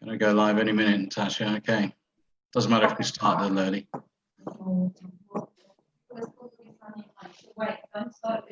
Gonna go live any minute, Natasha. Okay. Doesn't matter if we start a little early. Wait, don't start.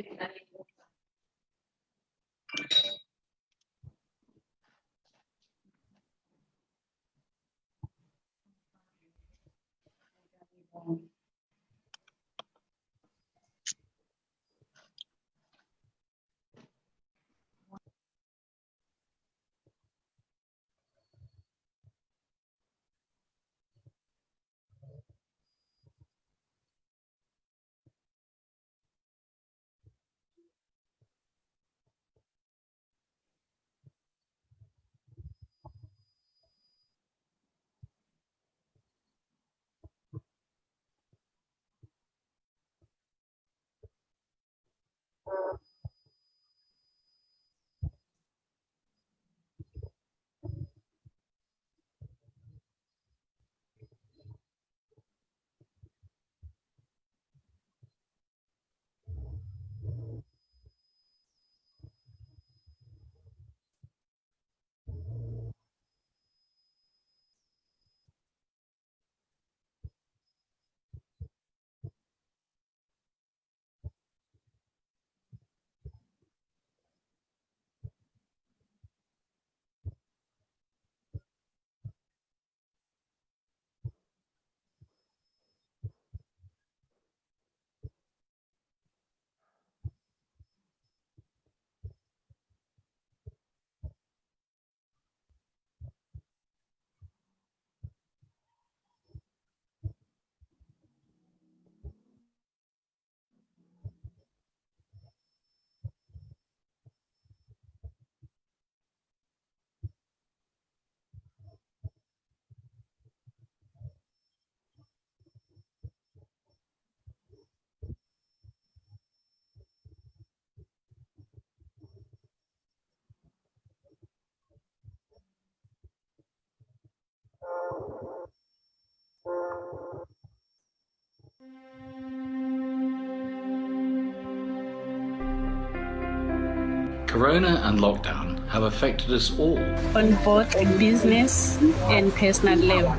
Corona and lockdown have affected us all. On both a business and personal level.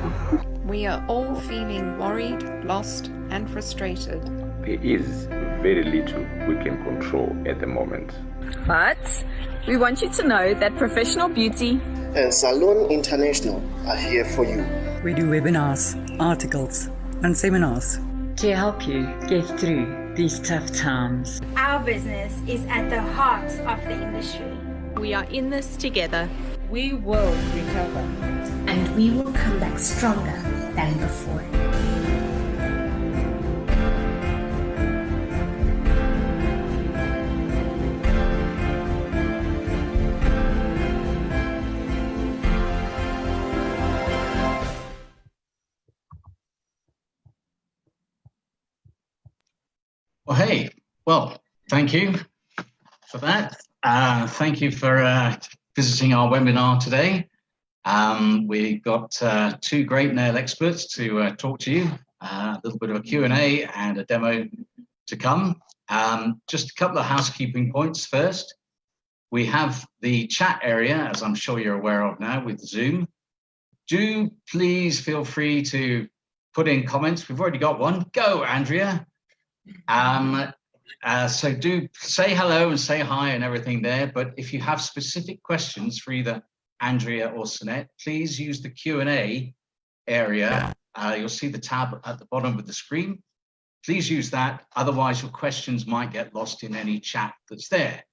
We are all feeling worried, lost, and frustrated. There is very little we can control at the moment. But we want you to know that Professional Beauty and Salon International are here for you. We do webinars, articles, and seminars to help you get through these tough times. Our business is at the heart of the industry. We are in this together. We will recover. And we will come back stronger than before. Well, hey, well, thank you for that. Thank you for visiting our webinar today. We got two great nail experts to talk to you, a little bit of a Q&A and a demo to come. Just a couple of housekeeping points first. We have the chat area, as I'm sure you're aware of now with Zoom. Do please feel free to put in comments. We've already got one. Go, Andrea. So do say hello and say hi and everything there, but if you have specific questions for either Andrea or Sinette, please use the Q&A area. You'll see the tab at the bottom of the screen. Please use that, otherwise your questions might get lost in any chat that's there.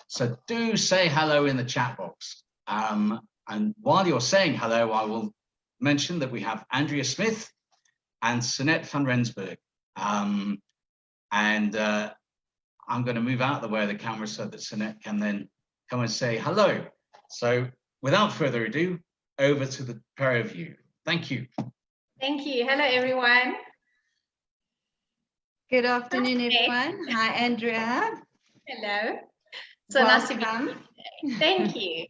So do say hello in the chat box. And while you're saying hello, I will mention that we have Andrea Smith and Sinette van Rensburg. I'm going to move out of the way of the camera so that Sinette can then come and say hello. So without further ado, over to the pair of you. Thank you. Thank you. Hello, everyone. Good afternoon, everyone. Hi, Andrea. Hello. So nice to be here. Thank you.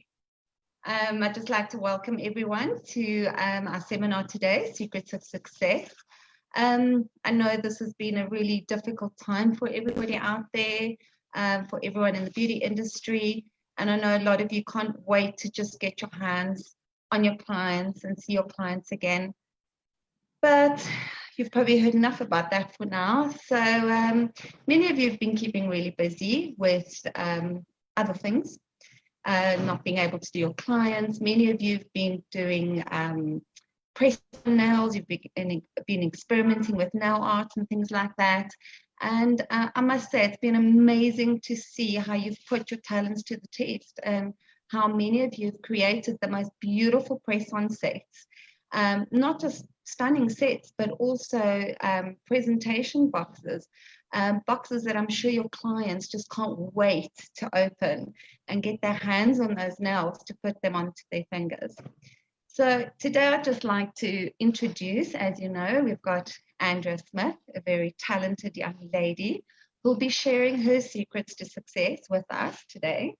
I'd just like to welcome everyone to our seminar today, Secrets of Success. I know this has been a really difficult time for everybody out there, for everyone in the beauty industry. And I know a lot of you can't wait to just get your hands on your clients and see your clients again. But you've probably heard enough about that for now. So many of you have been keeping really busy with other things, not being able to do your clients. Many of you have been doing press nails. You've been experimenting with nail art and things like that. And I must say, it's been amazing to see how you've put your talents to the test and how many of you have created the most beautiful press-on sets. Not just stunning sets, but also presentation boxes, boxes that I'm sure your clients just can't wait to open and get their hands on those nails to put them onto their fingers. So today I'd just like to introduce, as you know, we've got Andrea Smith, a very talented young lady who'll be sharing her secrets to success with us today,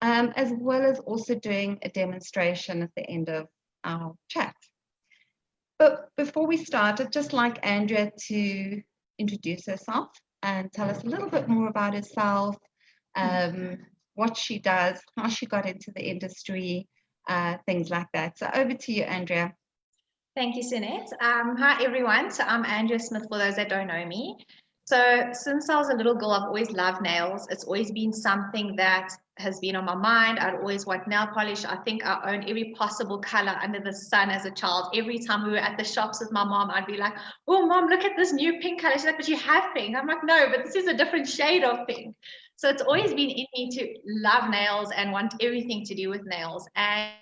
as well as also doing a demonstration at the end of our chat. But before we start, I'd just like Andrea to introduce herself and tell us a little bit more about herself, what she does, how she got into the industry, things like that. So over to you, Andrea. Thank you, Sunette. Hi, everyone. So I'm Andrea Smith, for those that don't know me. So since I was a little girl, I've always loved nails. It's always been something that has been on my mind. I'd always want nail polish. I think I owned every possible color under the sun as a child. Every time we were at the shops with my mom, I'd be like, oh, Mom, look at this new pink color. She's like, but you have pink. I'm like, no, but this is a different shade of pink. So it's always been in me to love nails and want everything to do with nails. And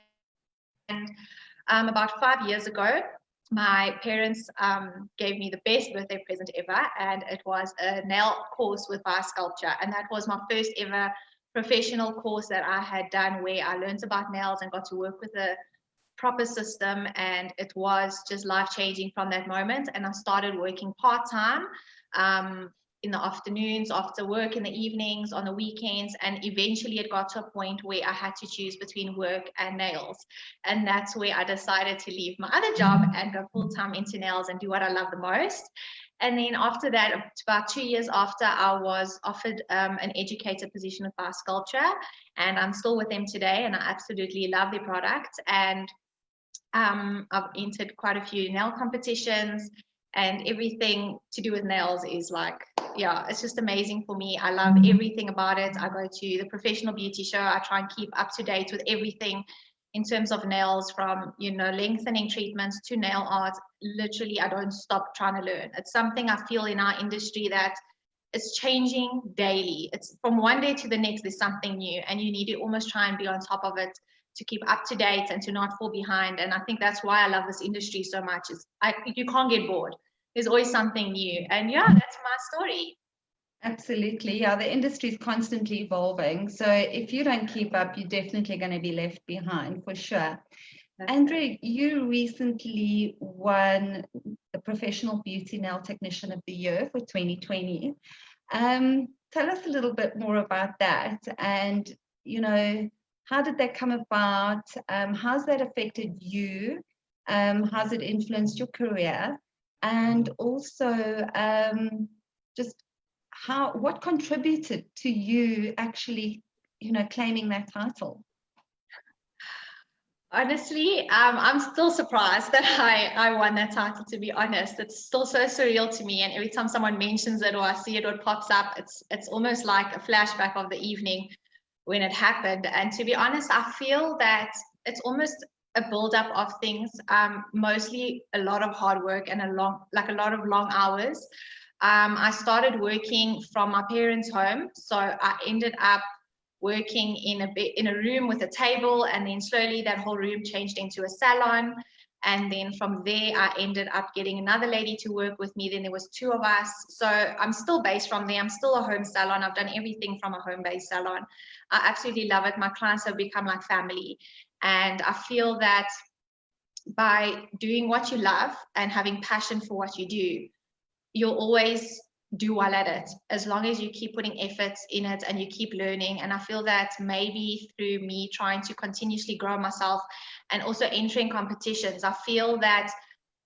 about 5 years ago, my parents gave me the best birthday present ever, and it was a nail course with Biosculpture. And that was my first ever professional course that I had done, where I learned about nails and got to work with a proper system, and it was just life-changing from that moment. And I started working part-time in the afternoons, after work, in the evenings, on the weekends, and eventually it got to a point where I had to choose between work and nails. And that's where I decided to leave my other job and go full-time into nails and do what I love the most. And then after that, about 2 years after, I was offered an educator position with Biosculpture, and I'm still with them today, and I absolutely love their product. And I've entered quite a few nail competitions, and everything to do with nails is like, yeah, it's just amazing for me. I love everything about it. I go to the professional beauty show. I try and keep up to date with everything in terms of nails, from, you know, lengthening treatments to nail art. Literally, I don't stop trying to learn. It's something I feel in our industry that it's changing daily. It's from one day to the next, there's something new, and you need to almost try and be on top of it to keep up to date and to not fall behind. And I think that's why I love this industry so much. You can't get bored. There's always something new. And yeah, that's my story. Absolutely. Yeah, the industry is constantly evolving. So if you don't keep up, you're definitely going to be left behind, for sure. Andrea, you recently won the Professional Beauty Nail Technician of the Year for 2020. Tell us a little bit more about that. And, you know, how did that come about? How's that affected you? How's it influenced your career? And also just what contributed to you actually, you know, claiming that title? Honestly, I'm still surprised that I won that title, to be honest. It's still so surreal to me, and every time someone mentions it or I see it or it pops up, it's almost like a flashback of the evening when it happened. And to be honest, I feel that it's almost a build-up of things, mostly a lot of hard work and a lot of long hours. I started working from my parents' home, so I ended up working in a room with a table, and then slowly that whole room changed into a salon. And then from there, I ended up getting another lady to work with me. Then there was 2 of us. So I'm still based from there. I'm still a home salon. I've done everything from a home-based salon. I absolutely love it. My clients have become like family. And I feel that by doing what you love and having passion for what you do, you'll always do well at it, as long as you keep putting efforts in it and you keep learning. And I feel that maybe through me trying to continuously grow myself and also entering competitions, I feel that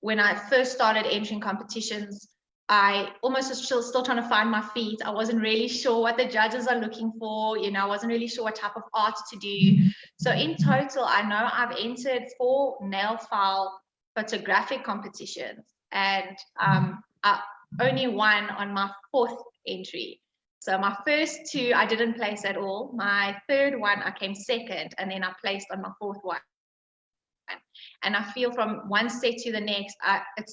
when I first started entering competitions, I almost was still trying to find my feet. I wasn't really sure what the judges are looking for. You know, I wasn't really sure what type of art to do. So in total, I know I've entered 4 nail file photographic competitions, and I only won on my 4th entry. So my first 2, I didn't place at all. My 3rd one, I came 2nd, and then I placed on my 4th one. And I feel from one set to the next,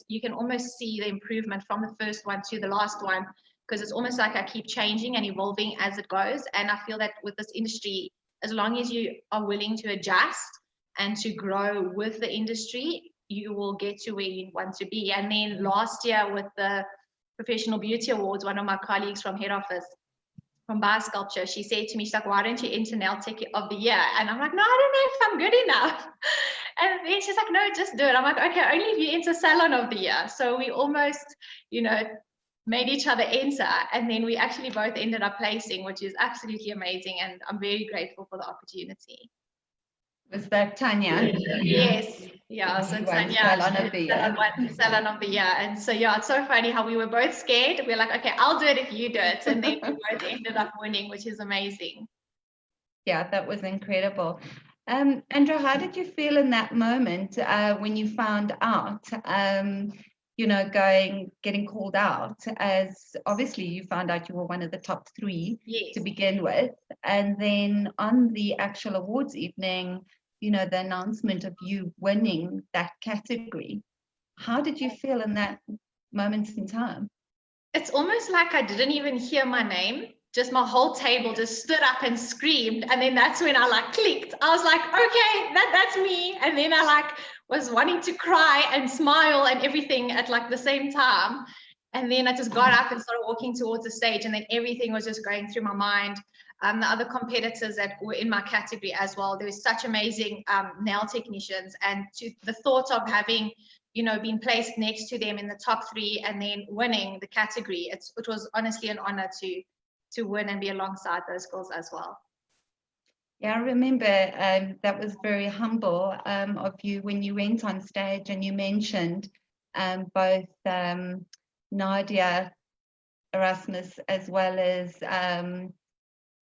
you can almost see the improvement from the first one to the last one, because it's almost like I keep changing and evolving as it goes. And I feel that with this industry, as long as you are willing to adjust and to grow with the industry, you will get to where you want to be. And then last year with the Professional Beauty Awards, one of my colleagues from head office from Biosculpture, she said to me, she's like, why don't you enter Nail Tech of the Year? And I'm like, no, I don't know if I'm good enough. And then she's like, no, just do it. I'm like, okay, only if you enter Salon of the Year. So we almost, made each other enter, and then we actually both ended up placing, which is absolutely amazing. And I'm very grateful for the opportunity. Was that Tanya? Yes. Yeah. So Tanya, Salon of the Year. Salon of the Year. And so, yeah, it's so funny how we were both scared. We're like, okay, I'll do it if you do it. And then we both ended up winning, which is amazing. Yeah, that was incredible. Andrea, how did you feel in that moment when you found out, getting called out, as obviously you found out you were one of the top 3 yes. to begin with, and then on the actual awards evening, the announcement of you winning that category. How did you feel in that moment in time? It's almost like I didn't even hear my name. Just my whole table just stood up and screamed. And then that's when I clicked. I was like, okay, that's me. And then I was wanting to cry and smile and everything at the same time. And then I just got up and started walking towards the stage, and then everything was just going through my mind. The other competitors that were in my category as well, there was such amazing nail technicians, and the thought of having been placed next to them in the top 3 and then winning the category, it was honestly an honor to win and be alongside those girls as well. Yeah, I remember that was very humble of you when you went on stage and you mentioned both Nadia Erasmus as well as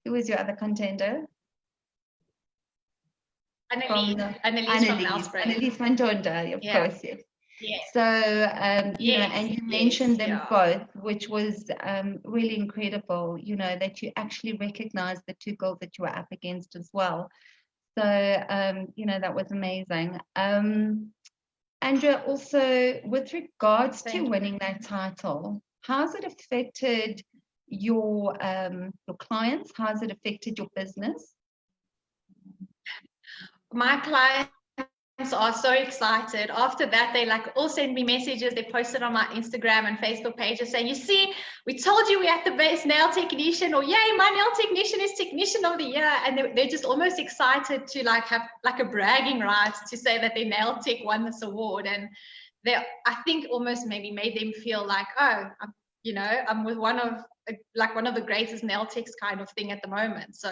who was your other contender? Annelies from Nelspruit. Annelies van Donda, of course, yes. Yes. So, and you mentioned them both, which was really incredible, that you actually recognized the 2 girls that you were up against as well. So, that was amazing. Andrea, also with regards to winning that title, how's it affected your clients? How's it affected your business? My clients are so excited. After that, they all send me messages. They posted on my Instagram and Facebook pages saying, you see, we told you we had the best nail technician, or yay, my nail technician is Technician of the Year. And they're just almost excited to have a bragging right to say that their nail tech won this award. And I think almost maybe made them feel like, oh, I'm with one of the greatest nail techs kind of thing at the moment. So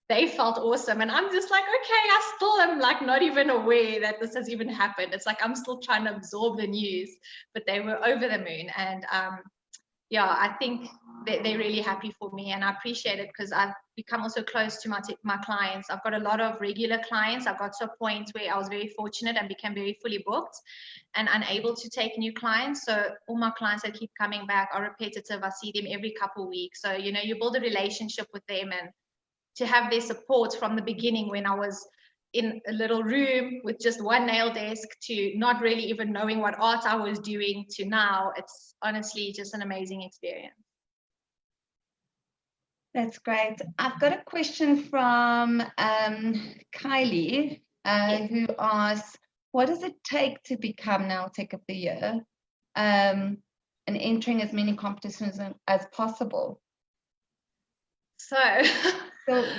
they felt awesome, and I'm just like, okay, I still am not even aware that this has even happened. It's I'm still trying to absorb the news, but they were over the moon. And I think they're really happy for me, and I appreciate it because I've become also close to my clients. I've got a lot of regular clients. I've got to a point where I was very fortunate and became very fully booked and unable to take new clients. So all my clients that keep coming back are repetitive. I see them every couple of weeks. So, you build a relationship with them, and to have their support from the beginning when I was in a little room with just one nail desk to not really even knowing what art I was doing to now, it's honestly just an amazing experience. That's great. I've got a question from Kylie who asks, what does it take to become Nail Tech of the Year and entering as many competitions as possible? So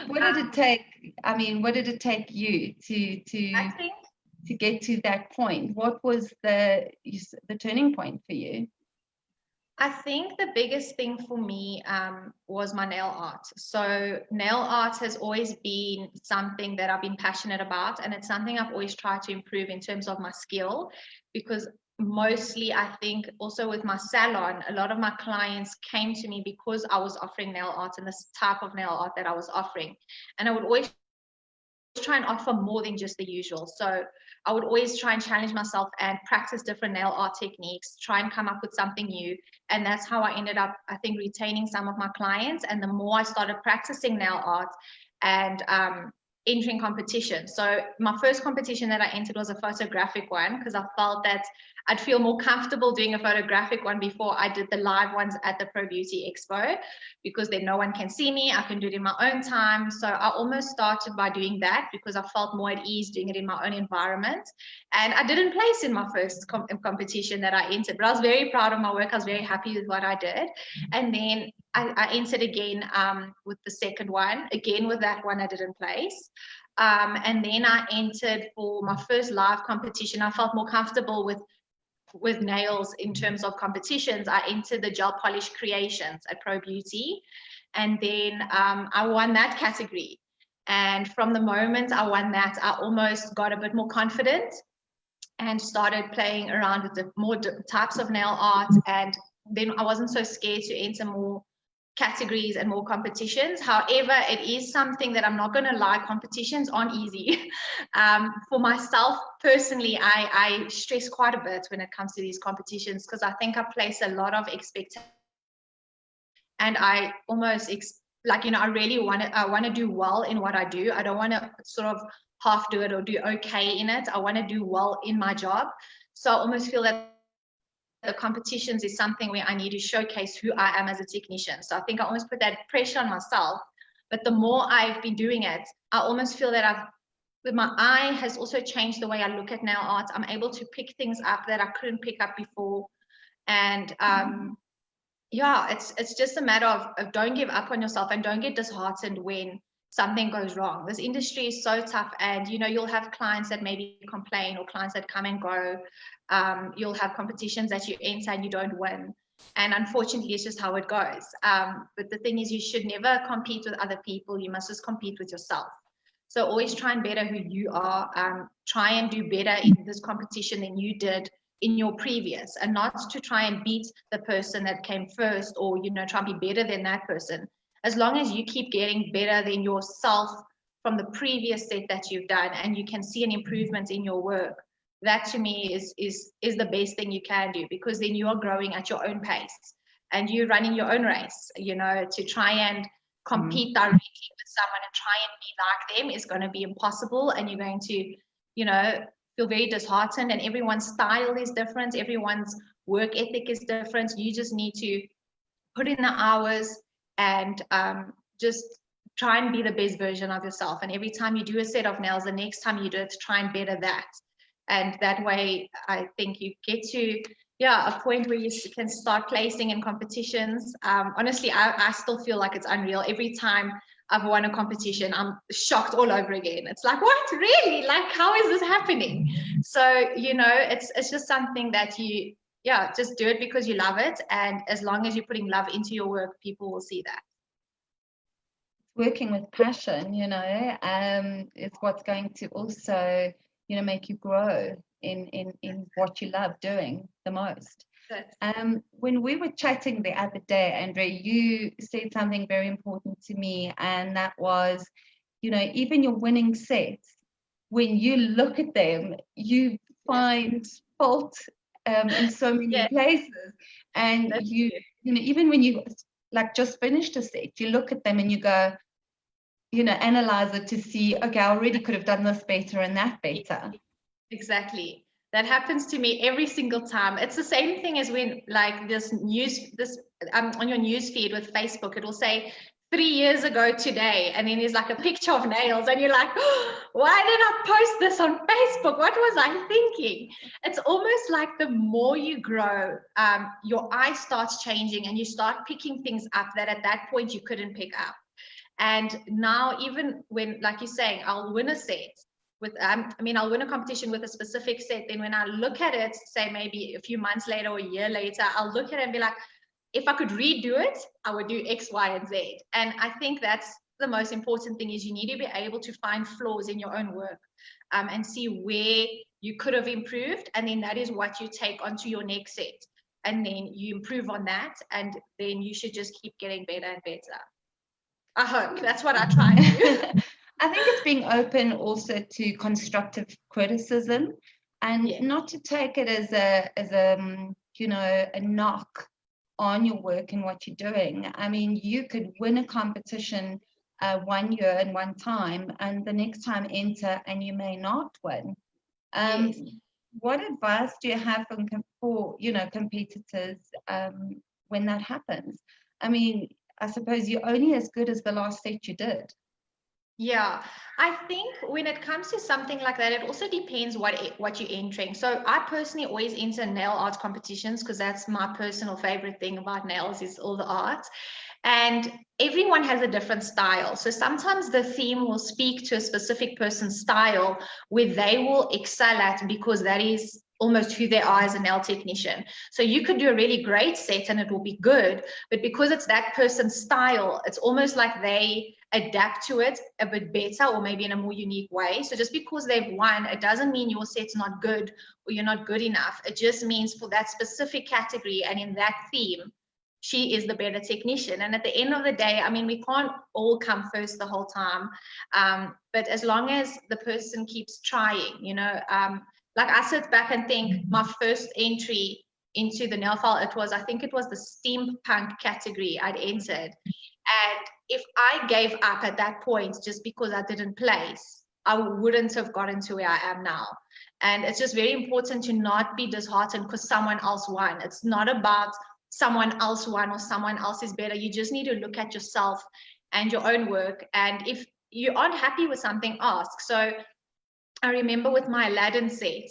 what did it take? I mean, what did it take you to get to that point? What was the turning point for you? I think the biggest thing for me was my nail art. So nail art has always been something that I've been passionate about, and it's something I've always tried to improve in terms of my skill, because mostly I think also with my salon, a lot of my clients came to me because I was offering nail art and this type of nail art that I was offering. And I would always try and offer more than just the usual. So I would always try and challenge myself and practice different nail art techniques, try and come up with something new. And that's how I ended up, I think, retaining some of my clients. And the more I started practicing nail art and entering competition. So my first competition that I entered was a photographic one, because I felt that I'd feel more comfortable doing a photographic one before I did the live ones at the Pro Beauty Expo, because then no one can see me. I can do it in my own time. So I almost started by doing that because I felt more at ease doing it in my own environment. And I didn't place in my first competition that I entered, but I was very proud of my work. I was very happy with what I did. And then I entered again with the second one. Again, with that one, I didn't place. And then I entered for my first live competition. I felt more comfortable with nails in terms of competitions. I entered the gel polish creations at Pro Beauty, and then I won that category. And from the moment I won that, I almost got a bit more confident and started playing around with the more types of nail art. And then I wasn't so scared to enter more categories and more competitions. However, it is something that I'm not going to lie, competitions aren't easy. For myself personally, I stress quite a bit when it comes to these competitions, because I think I place a lot of expectations, and I almost I really want to do well in what I do. I don't want to sort of half do it or do okay in it. I want to do well in my job. So I almost feel that the competitions is something where I need to showcase who I am as a technician. So I think I almost put that pressure on myself. But the more I've been doing it, I almost feel that my eye has also changed the way I look at nail art. I'm able to pick things up that I couldn't pick up before. And yeah, it's just a matter of don't give up on yourself and don't get disheartened when something goes wrong. This industry is so tough, and you'll have clients that maybe complain or clients that come and go. You'll have competitions that you enter and you don't win, and unfortunately it's just how it goes. But the thing is, you should never compete with other people. You must just compete with yourself. So always try and better who you are. Try and do better in this competition than you did in your previous, and not to try and beat the person that came first, or try and be better than that person. As long as you keep getting better than yourself from the previous set that you've done, and you can see an improvement in your work, that to me is the best thing you can do, because then you are growing at your own pace and you're running your own race. To try and compete directly with someone and try and be like them is going to be impossible, and you're going to feel very disheartened, and everyone's style is different, everyone's work ethic is different. You just need to put in the hours and just try and be the best version of yourself. And every time you do a set of nails, the next time you do it, try and better that. And that way, I think you get to a point where you can start placing in competitions. Honestly, I still feel like it's unreal. Every time I've won a competition, I'm shocked all over again. It's like, what, really? Like, how is this happening? So, it's just something that you just do it because you love it. And as long as you're putting love into your work, people will see that. Working with passion, is what's going to also, make you grow in what you love doing the most. When we were chatting the other day, Andrea, you said something very important to me, and that was, even your winning sets, when you look at them, you find fault in so many places, and even when you just finished a set, you look at them and you go, analyze it to see, okay, I already could have done this better and that better. Exactly. That happens to me every single time. It's the same thing as when this on your news feed with Facebook, it will say 3 years ago today, and then there's a picture of nails, and you're like, oh, why did I post this on Facebook? What was I thinking? It's almost like the more you grow, your eye starts changing, and you start picking things up that at that point you couldn't pick up. And now, even when, like you're saying, I'll win a set with, I'll win a competition with a specific set. Then when I look at it, say maybe a few months later or a year later, I'll look at it and be like, if I could redo it, I would do X, Y, and Z. And I think that's the most important thing, is you need to be able to find flaws in your own work and see where you could have improved. And then that is what you take onto your next set. And then you improve on that. And then you should just keep getting better and better. I hope that's what I try to do. I think it's being open also to constructive criticism, and not to take it as a you know, a knock on your work and what you're doing. I mean, you could win a competition 1 year and one time, and the next time enter and you may not win. What advice do you have for you know, competitors when that happens? I mean, I suppose you're only as good as the last set you did. Yeah, I think when it comes to something like that, it also depends what you're entering. So I personally always enter nail art competitions because that's my personal favorite thing about nails is all the art. And everyone has a different style. So sometimes the theme will speak to a specific person's style where they will excel at because that is almost who they are as a nail technician. So you could do a really great set and it will be good, but because it's that person's style, it's almost like they adapt to it a bit better or maybe in a more unique way. So just because they've won, it doesn't mean your set's not good or you're not good enough. It just means for that specific category and in that theme, she is the better technician. And at the end of the day, I mean, we can't all come first the whole time. But as long as the person keeps trying, you know, like I sit back and think my first entry into the nail file, I think it was the steampunk category I'd entered. And if I gave up at that point just because I didn't place, I wouldn't have gotten to where I am now. And it's just very important to not be disheartened because someone else won. It's not about someone else won or someone else is better. You just need to look at yourself and your own work. And if you aren't happy with something, ask. So I remember with my Aladdin set,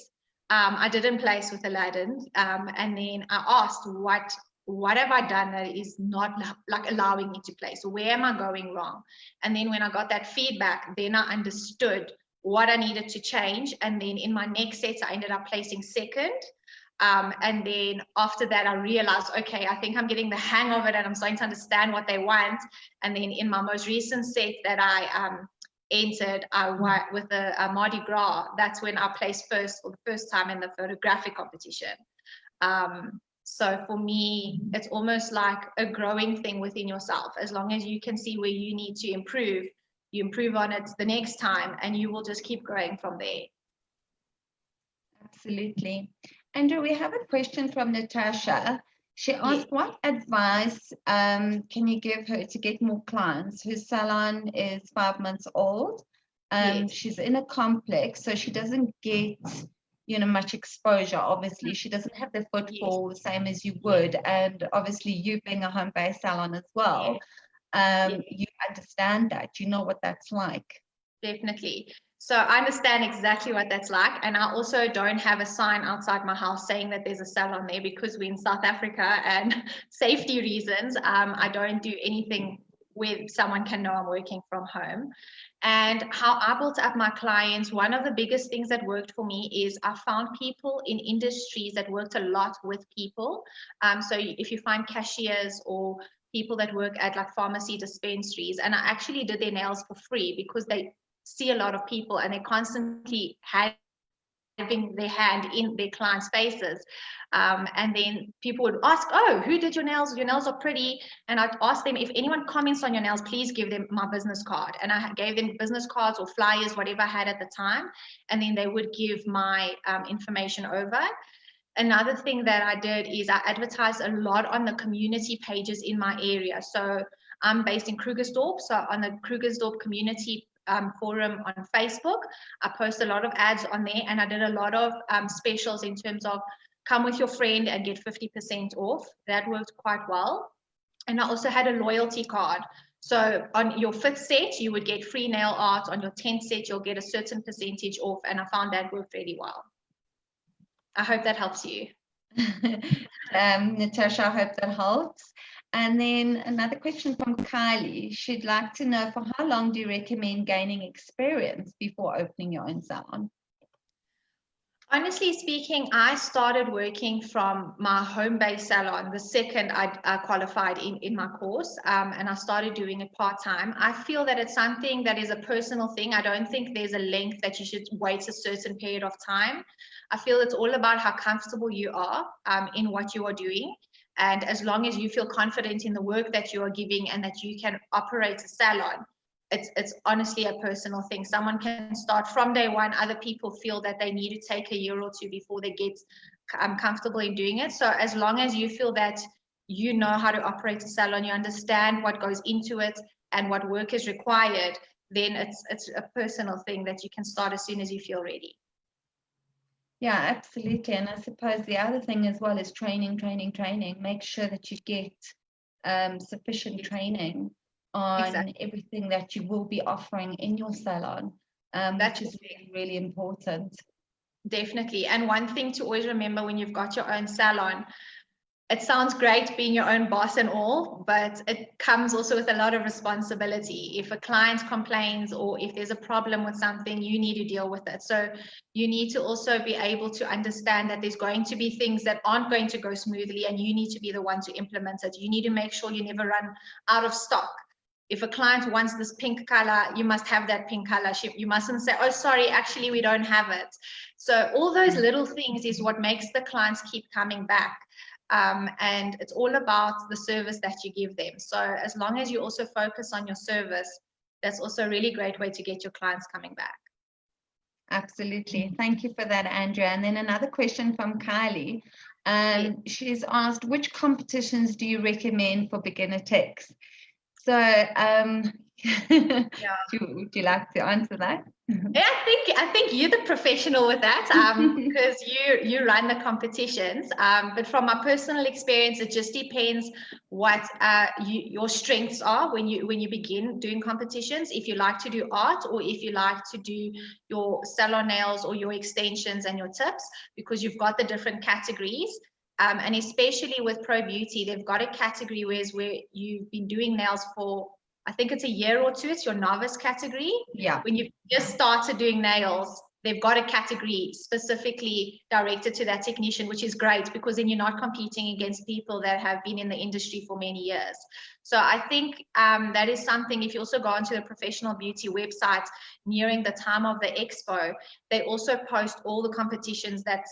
I didn't place with Aladdin. And then I asked, what have I done that is not like allowing me to place? So where am I going wrong? And then when I got that feedback, then I understood what I needed to change. And then in my next set, I ended up placing second. And then after that, I realized, okay, I think I'm getting the hang of it and I'm starting to understand what they want. And then in my most recent set that I entered, I went with a Mardi Gras. That's when I placed first for the first time in the photographic competition. So for me, it's almost like a growing thing within yourself. As long as you can see where you need to improve, you improve on it the next time and you will just keep growing from there. Absolutely. Andrew, we have a question from Natasha. She asked, what advice can you give her to get more clients? Her salon is 5 months old. She's in a complex, so she doesn't get, you know, much exposure. Obviously, she doesn't have the footfall the same as you would. And obviously, you being a home-based salon as well, you understand that. You know what that's like. Definitely. So I understand exactly what that's like. And I also don't have a sign outside my house saying that there's a salon there because we're in South Africa and safety reasons. I don't do anything where someone can know I'm working from home. And how I built up my clients, one of the biggest things that worked for me is I found people in industries that worked a lot with people. So if you find cashiers or people that work at like pharmacy dispensaries, and I actually did their nails for free because they see a lot of people and they constantly having their hand in their clients' faces. And then people would ask, oh, who did your nails? Your nails are pretty. And I'd ask them, if anyone comments on your nails, please give them my business card. And I gave them business cards or flyers, whatever I had at the time. And then they would give my information over. Another thing that I did is I advertised a lot on the community pages in my area. So I'm based in Krugersdorp. So on the Krugersdorp community forum on Facebook, I post a lot of ads on there, and I did a lot of specials in terms of come with your friend and get 50% off. That worked quite well. And I also had a loyalty card. So on your 5th set, you would get free nail art. On your 10th set, you'll get a certain percentage off. And I found that worked really well. I hope that helps you. Natasha, I hope that helps. And then another question from Kylie. She'd like to know, for how long do you recommend gaining experience before opening your own salon? Honestly speaking, I started working from my home-based salon the second I qualified in my course, and I started doing it part-time. I feel that it's something that is a personal thing. I don't think there's a length that you should wait a certain period of time. I feel it's all about how comfortable you are in what you are doing. And as long as you feel confident in the work that you are giving and that you can operate a salon, it's honestly a personal thing. Someone can start from day one. Other people feel that they need to take a year or two before they get comfortable in doing it. So as long as you feel that you know how to operate a salon, you understand what goes into it and what work is required, then it's a personal thing that you can start as soon as you feel ready. Yeah, absolutely. And I suppose the other thing as well is training. Make sure that you get sufficient training on everything that you will be offering in your salon, which is really, really important. Definitely. And one thing to always remember when you've got your own salon, it sounds great being your own boss and all, but it comes also with a lot of responsibility. If a client complains or if there's a problem with something, you need to deal with it. So you need to also be able to understand that there's going to be things that aren't going to go smoothly, and you need to be the one to implement it. You need to make sure you never run out of stock. If a client wants this pink color, you must have that pink color. You mustn't say, oh, sorry, actually, we don't have it. So all those little things is what makes the clients keep coming back. And it's all about the service that you give them. So as long as you also focus on your service, that's also a really great way to get your clients coming back. Absolutely. Thank you for that, Andrea. And then another question from Kylie. She's asked, which competitions do you recommend for beginner techs? So would you like to answer that? Yeah, I think you're the professional with that, because you run the competitions. But from my personal experience, it just depends what your strengths are when you begin doing competitions. If you like to do art, or if you like to do your salon nails or your extensions and your tips, because you've got the different categories. And especially with Pro Beauty, they've got a category where you've been doing nails for, I think it's a year or two. It's your novice category. Yeah. When you've just started doing nails, they've got a category specifically directed to that technician, which is great, because then you're not competing against people that have been in the industry for many years. So I think that is something. If you also go onto the Professional Beauty website nearing the time of the expo, they also post all the competitions that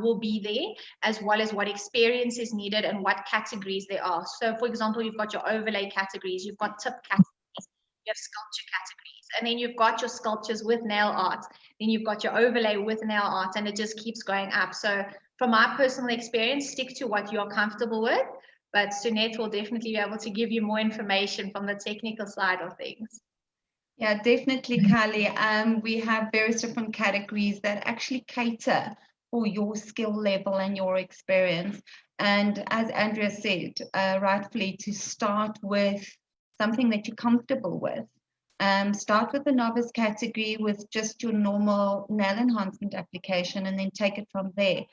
will be there, as well as what experience is needed and what categories there are. So for example, you've got your overlay categories, you've got tip categories, you have sculpture categories, and then you've got your sculptures with nail art, then you've got your overlay with nail art, and it just keeps going up. So from my personal experience, stick to what you're comfortable with, but Sunette will definitely be able to give you more information from the technical side of things. Yeah, definitely, Kylie. We have various different categories that actually cater for your skill level and your experience. And as Andrea said, rightfully, to start with something that you're comfortable with. Start with the novice category with just your normal nail enhancement application, and then take it from there.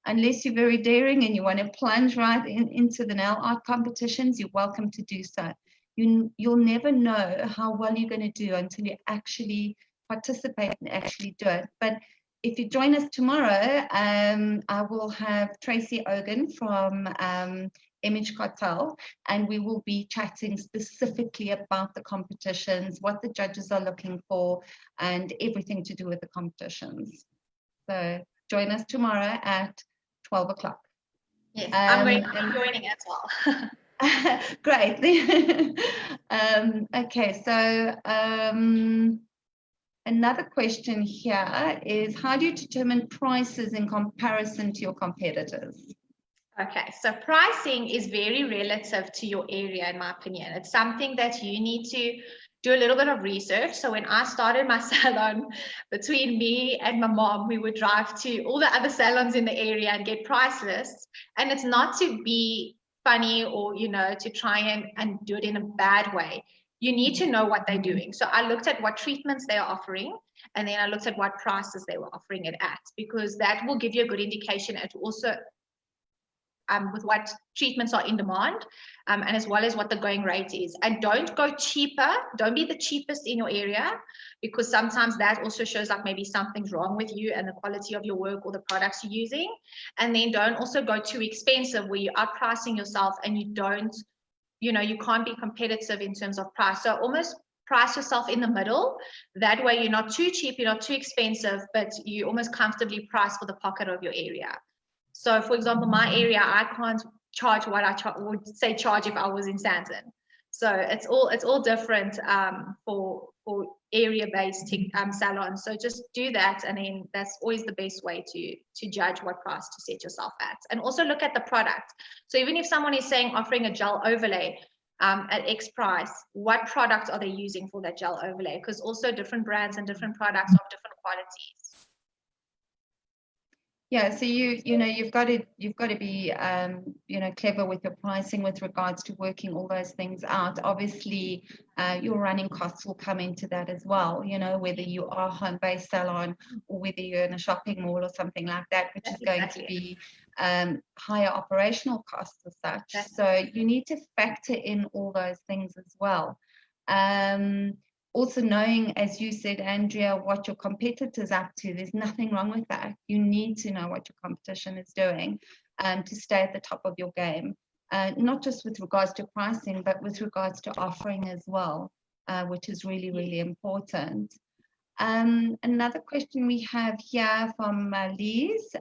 Unless you're very daring and you want to plunge right into the nail art competitions, you're welcome to do so. You'll never know how well you're going to do until you actually participate and actually do it. But if you join us tomorrow, I will have Tracy Ogan from Image Cartel, and we will be chatting specifically about the competitions, what the judges are looking for, and everything to do with the competitions. So join us tomorrow at 12 o'clock. Yes, I'm joining as well. Great. Okay, so another question here is, how do you determine prices in comparison to your competitors? Okay, so pricing is very relative to your area, in my opinion. It's something that you need to do a little bit of research. So when I started my salon, between me and my mom, we would drive to all the other salons in the area and get price lists. And it's not to be funny or, to try and do it in a bad way. You need to know what they're doing. So I looked at what treatments they are offering, and then I looked at what prices they were offering it at, because that will give you a good indication at also with what treatments are in demand, and as well as what the going rate is. And don't go cheaper. Don't be the cheapest in your area, because sometimes that also shows like maybe something's wrong with you and the quality of your work or the products you're using. And then don't also go too expensive where you're outpricing yourself and you don't, you can't be competitive in terms of price. So almost price yourself in the middle. That way you're not too cheap, you're not too expensive, but you almost comfortably price for the pocket of your area. So for example, my area, I can't charge what I would say charge if I was in Sandton. So it's all different for area-based salons. So just do that, and then that's always the best way to judge what price to set yourself at. And also look at the product. So even if someone is saying offering a gel overlay at X price, what product are they using for that gel overlay? Because also different brands and different products of different qualities. Yeah, so you've got to be clever with your pricing with regards to working all those things out. Obviously, your running costs will come into that as well. Whether you are a home-based salon or whether you're in a shopping mall or something like that, which is going to be higher operational costs as such. So you need to factor in all those things as well. Also knowing, as you said, Andrea, what your competitor's up to. There's nothing wrong with that. You need to know what your competition is doing to stay at the top of your game, not just with regards to pricing, but with regards to offering as well, which is really, really important. Another question we have here from Liz.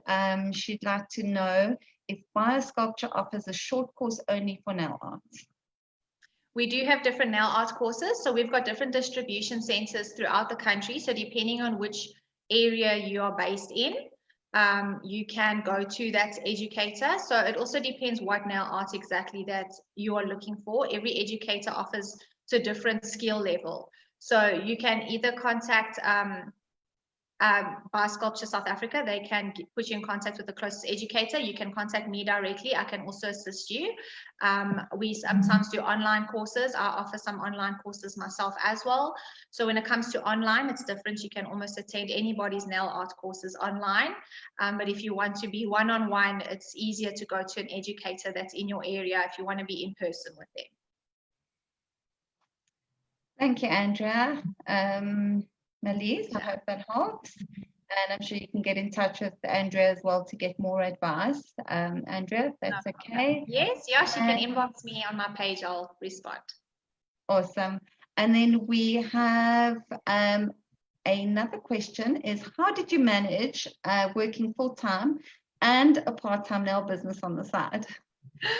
She'd like to know if Biosculpture offers a short course only for nail art. We do have different nail art courses. So we've got different distribution centers throughout the country. So depending on which area you are based in, you can go to that educator. So it also depends what nail art exactly that you are looking for. Every educator offers to a different skill level. So you can either contact Biosculpture South Africa. They can put you in contact with the closest educator. You can contact me directly. I can also assist you. We sometimes do online courses. I offer some online courses myself as well. So when it comes to online, it's different. You can almost attend anybody's nail art courses online. But if you want to be one-on-one, it's easier to go to an educator that's in your area if you want to be in person with them. Thank you, Andrea. Malise, I hope that helps. And I'm sure you can get in touch with Andrea as well to get more advice. Andrea, if that's okay. Yes, yeah, she can inbox me on my page. I'll respond. Awesome. And then we have another question is, how did you manage working full-time and a part-time nail business on the side?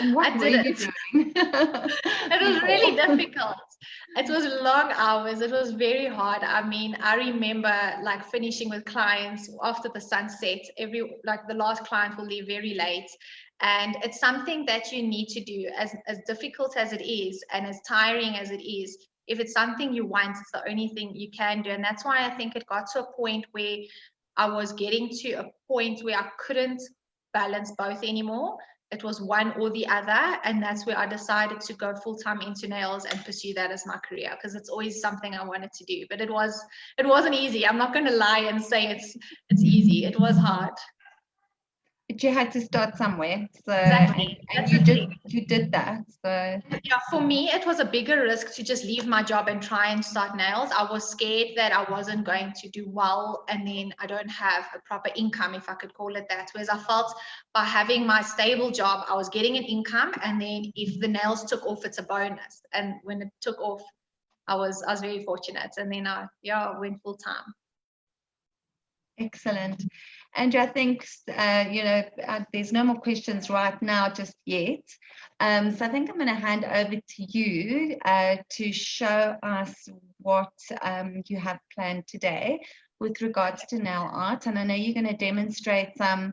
And what were you doing? It was really difficult. It was long hours. It was very hard. I mean, I remember like finishing with clients after the sunset. The last client will leave very late. And it's something that you need to do, as difficult as it is and as tiring as it is. If it's something you want, it's the only thing you can do. And that's why I think it got to a point where I was getting to a point where I couldn't balance both anymore. It was one or the other, and that's where I decided to go full-time into nails and pursue that as my career, because it's always something I wanted to do. But it wasn't easy. I'm not going to lie and say it's easy. It was hard. But you had to start somewhere. So exactly. and you did that. So yeah, for me it was a bigger risk to just leave my job and try and start nails. I was scared that I wasn't going to do well and then I don't have a proper income, if I could call it that. Whereas I felt by having my stable job, I was getting an income, and then if the nails took off, it's a bonus. And when it took off, I was very fortunate, and then I went full time. Excellent. And I think, there's no more questions right now just yet. So I think I'm going to hand over to you to show us what you have planned today with regards to nail art. And I know you're going to demonstrate some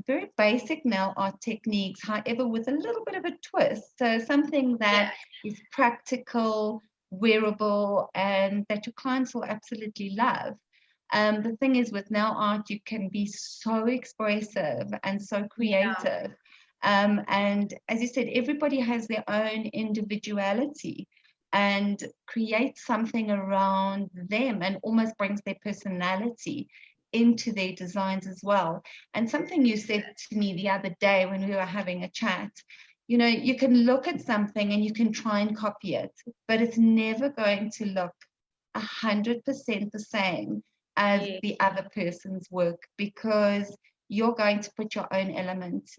very basic nail art techniques, however, with a little bit of a twist. So something that is practical, wearable, and that your clients will absolutely love. The thing is, with nail art, you can be so expressive and so creative. And as you said, everybody has their own individuality and creates something around them and almost brings their personality into their designs as well. And something you said to me the other day when we were having a chat, you can look at something and you can try and copy it, but it's never going to look 100% the same as the other person's work, because you're going to put your own element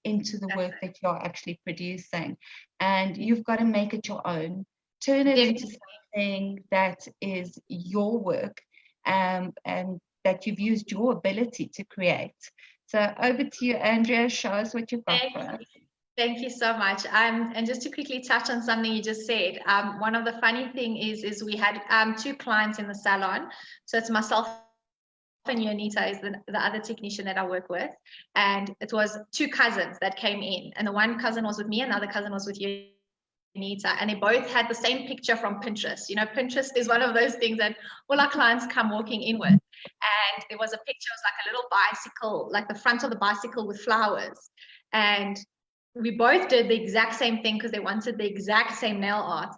into the work that you're actually producing, and you've got to make it your own, turn it into something that is your work, and that you've used your ability to create. So over to you, Andrea. Show us what you've got for us. Thank you so much. And just to quickly touch on something you just said, one of the funny thing is we had 2 clients in the salon. So it's myself and Yonita is the other technician that I work with. And it was 2 cousins that came in. And the one cousin was with me and the other cousin was with Yonita. And they both had the same picture from Pinterest. You know, Pinterest is one of those things that all our clients come walking in with. And there was a picture, it was like a little bicycle, like the front of the bicycle with flowers. And we both did the exact same thing because they wanted the exact same nail art.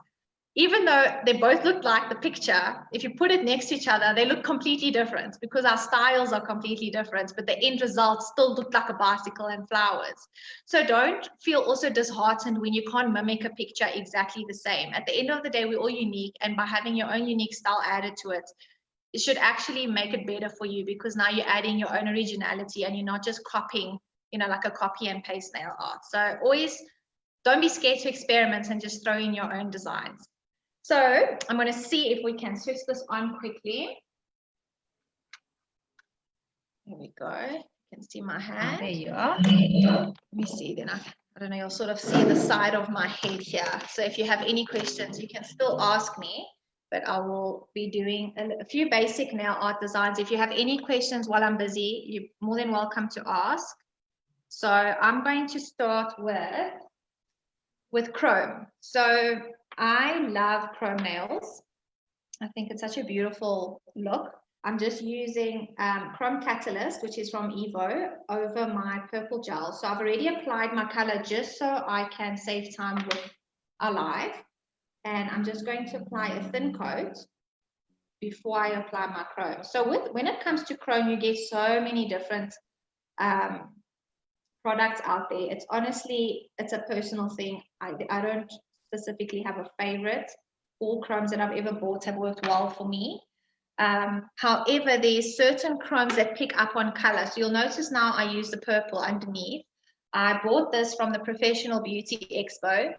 Even though they both looked like the picture, if you put it next to each other, they look completely different because our styles are completely different, but the end result still looked like a bicycle and flowers. So don't feel also disheartened when you can't mimic a picture exactly the same. At the end of the day, we're all unique, and by having your own unique style added to it, it should actually make it better for you because now you're adding your own originality and you're not just copying, you know, like a copy and paste nail art. So always don't be scared to experiment and just throw in your own designs. So I'm going to see if we can switch this on quickly. Here we go. You can see my hand. There you are. Let me see then. I don't know, you'll sort of see the side of my head here. So if you have any questions, you can still ask me, but I will be doing a few basic nail art designs. If you have any questions while I'm busy, you're more than welcome to ask. So I'm going to start with chrome. So I love chrome nails. I think it's such a beautiful look. I'm just using Chrome Catalyst, which is from Evo, over my purple gel. So I've already applied my color just so I can save time with our live. And I'm just going to apply a thin coat before I apply my chrome. So when it comes to chrome, you get so many different products out there. It's honestly, it's a personal thing. I don't specifically have a favorite. All chromes that I've ever bought have worked well for me. However, there's certain chromes that pick up on color. So you'll notice now I use the purple underneath. I bought this from the Professional Beauty Expo.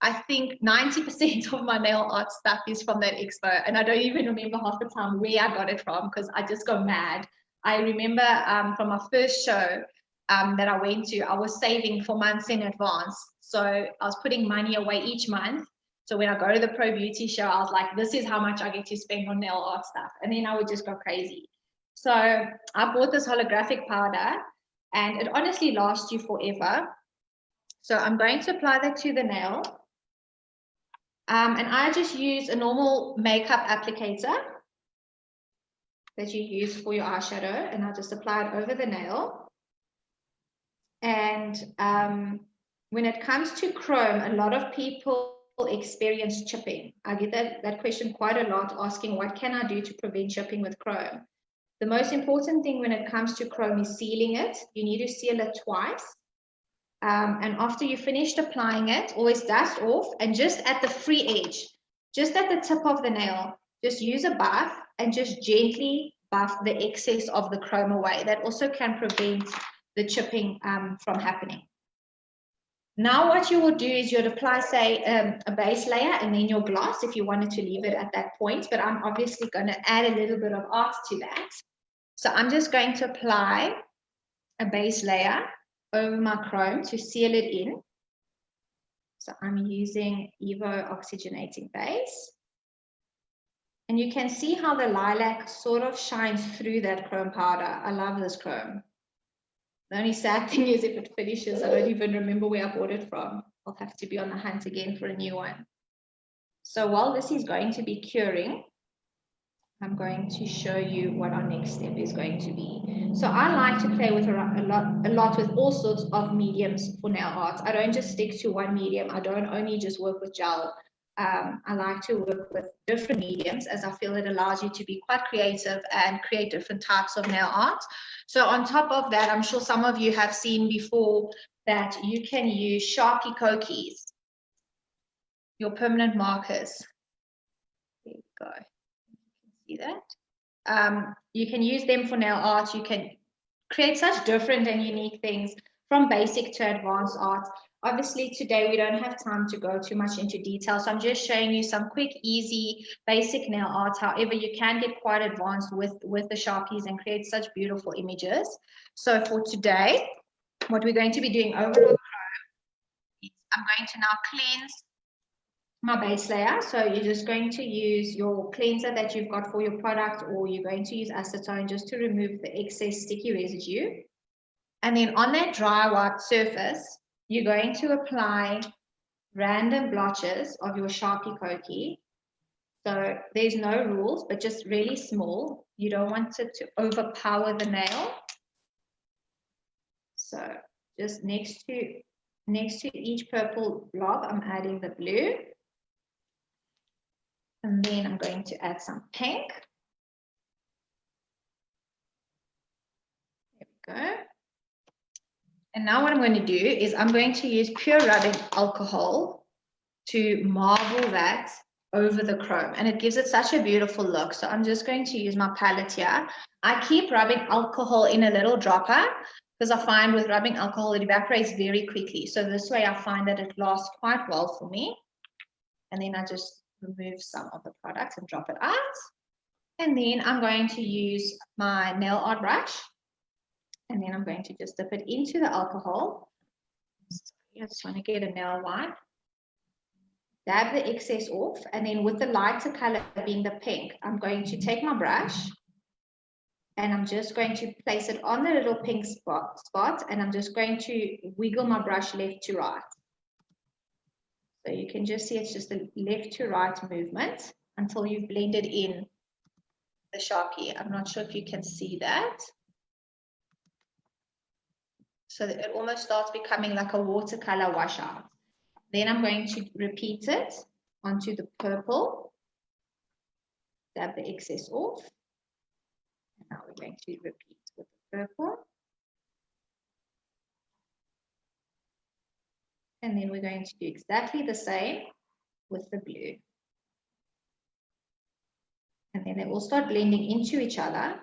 I think 90% of my nail art stuff is from that expo, and I don't even remember half the time where I got it from because I just go mad. I remember from my first show that I went to, I was saving for months in advance. So I was putting money away each month. So when I go to the Pro Beauty show, I was like, this is how much I get to spend on nail art stuff. And then I would just go crazy. So I bought this holographic powder and it honestly lasts you forever. So I'm going to apply that to the nail. And I just use a normal makeup applicator that you use for your eyeshadow, and I'll just apply it over the nail. And when it comes to chrome, a lot of people experience chipping. I get that question quite a lot, asking what can I do to prevent chipping with chrome? The most important thing when it comes to chrome is sealing it. You need to seal it twice. And after you finished applying it, always dust off, and just at the free edge, just at the tip of the nail, just use a buff and just gently buff the excess of the chrome away. That also can prevent the chipping from happening. Now what you will do is you'll apply, say, a base layer and then your gloss if you wanted to leave it at that point, but I'm obviously going to add a little bit of art to that. So I'm just going to apply a base layer over my chrome to seal it in. So I'm using Evo Oxygenating Base. And you can see how the lilac sort of shines through that chrome powder. I love this chrome. The only sad thing is if it finishes, I don't even remember where I bought it from. I'll have to be on the hunt again for a new one. So while this is going to be curing, I'm going to show you what our next step is going to be. So I like to play with a lot with all sorts of mediums for nail art. I don't just stick to one medium. I don't only just work with gel. I like to work with different mediums as I feel it allows you to be quite creative and create different types of nail art. So on top of that, I'm sure some of you have seen before that you can use Sharpie Cokies, your permanent markers. There you go. See that? You can use them for nail art. You can create such different and unique things from basic to advanced art. Obviously, today we don't have time to go too much into detail, so I'm just showing you some quick, easy, basic nail art. However, you can get quite advanced with the Sharpies and create such beautiful images. So for today, what we're going to be doing over our I'm going to now cleanse my base layer. So you're just going to use your cleanser that you've got for your product, or you're going to use acetone just to remove the excess sticky residue. And then on that dry white surface, you're going to apply random blotches of your Sharpie Koki. So there's no rules, but just really small. You don't want it to overpower the nail. So just next to each purple blob, I'm adding the blue. And then I'm going to add some pink. There we go. And now what I'm going to do is I'm going to use pure rubbing alcohol to marble that over the chrome. And it gives it such a beautiful look. So I'm just going to use my palette here. I keep rubbing alcohol in a little dropper because I find with rubbing alcohol, it evaporates very quickly. So this way I find that it lasts quite well for me. And then I just remove some of the product and drop it out. And then I'm going to use my nail art brush. And then I'm going to just dip it into the alcohol. I just want to get a nail wipe. Dab the excess off. And then with the lighter color being the pink, I'm going to take my brush and I'm just going to place it on the little pink spot, and I'm just going to wiggle my brush left to right. So you can just see it's just a left to right movement until you've blended in the Sharpie. I'm not sure if you can see that. So that it almost starts becoming like a watercolor washout. Then I'm going to repeat it onto the purple. Dab the excess off. And now we're going to repeat with the purple. And then we're going to do exactly the same with the blue. And then they all start blending into each other.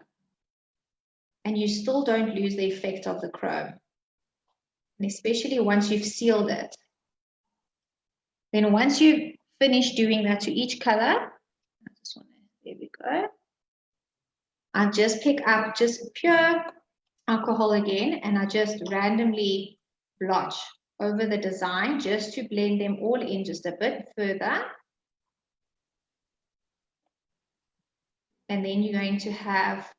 And you still don't lose the effect of the chrome. And especially once you've sealed it. Then once you finish doing that to each color, there we go. I just pick up just pure alcohol again, and I just randomly blotch over the design just to blend them all in just a bit further. And then you're going to have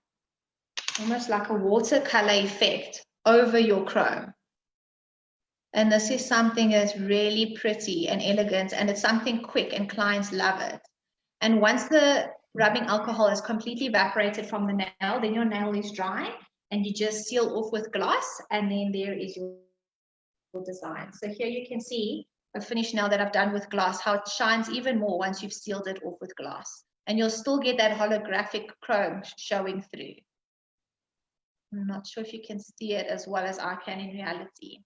almost like a watercolor effect over your chrome. And this is something that's really pretty and elegant, and it's something quick and clients love it. And once the rubbing alcohol has completely evaporated from the nail, then your nail is dry and you just seal off with gloss, and then there is your design. So here you can see a finished nail that I've done with gloss, how it shines even more once you've sealed it off with gloss. And you'll still get that holographic chrome showing through. I'm not sure if you can see it as well as I can in reality.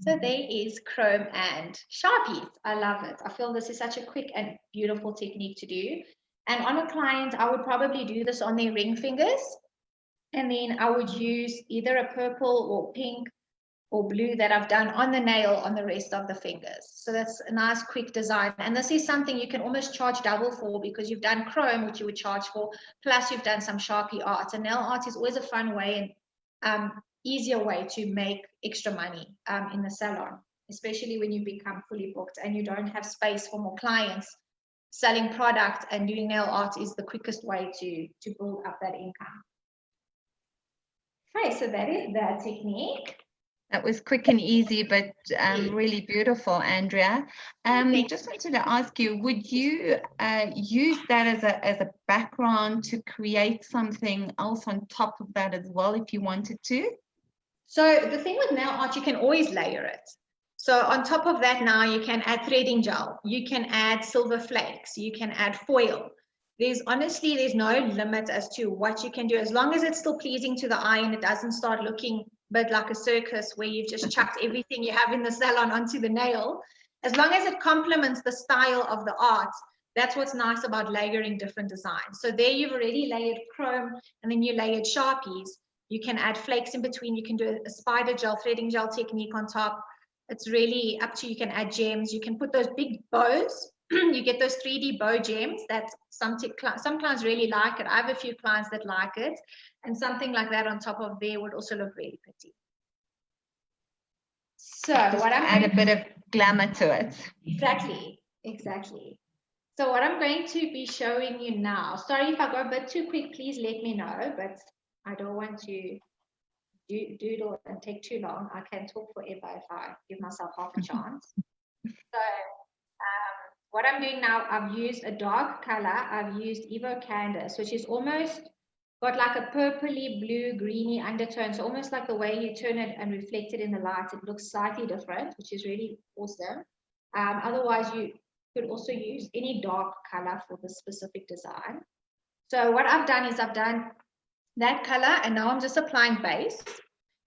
So there is chrome and Sharpies. I love it. I feel this is such a quick and beautiful technique to do. And on a client, I would probably do this on their ring fingers. And then I would use either a purple or pink or blue that I've done on the nail on the rest of the fingers. So that's a nice quick design. And this is something you can almost charge double for because you've done chrome, which you would charge for, plus you've done some Sharpie art. And nail art is always a fun way and easier way to make extra money in the salon, especially when you become fully booked and you don't have space for more clients. Selling product and doing nail art is the quickest way to build up that income. Okay, so that is that technique. That was quick and easy, but really beautiful, Andrea. Just wanted to ask you, would you use that as a background to create something else on top of that as well, if you wanted to? So the thing with nail art, you can always layer it. So on top of that now, you can add threading gel, you can add silver flakes, you can add foil. There's no limit as to what you can do, as long as it's still pleasing to the eye and it doesn't start looking a bit like a circus where you've just chucked everything you have in the salon onto the nail. As long as it complements the style of the art, that's what's nice about layering different designs. So there you've already layered chrome and then you layered Sharpies. You can add flakes in between. You can do a spider gel, threading gel technique on top. It's really up to you. You can add gems. You can put those big bows. You get those 3D bow gems that some clients really like it. I have a few clients that like it. And something like that on top of there would also look really pretty. So what I'm add a bit of glamour to it. Exactly, exactly. So what I'm going to be showing you now, sorry if I go a bit too quick, please let me know, but I don't want to doodle and take too long. I can talk forever if I give myself half a chance. So what I'm doing now, I've used a dark color. I've used Evo Canvas, which is almost got like a purpley, blue, greeny undertone. So almost like the way you turn it and reflect it in the light, it looks slightly different, which is really awesome. Otherwise, you could also use any dark color for the specific design. So what I've done is I've done that color, and now I'm just applying base.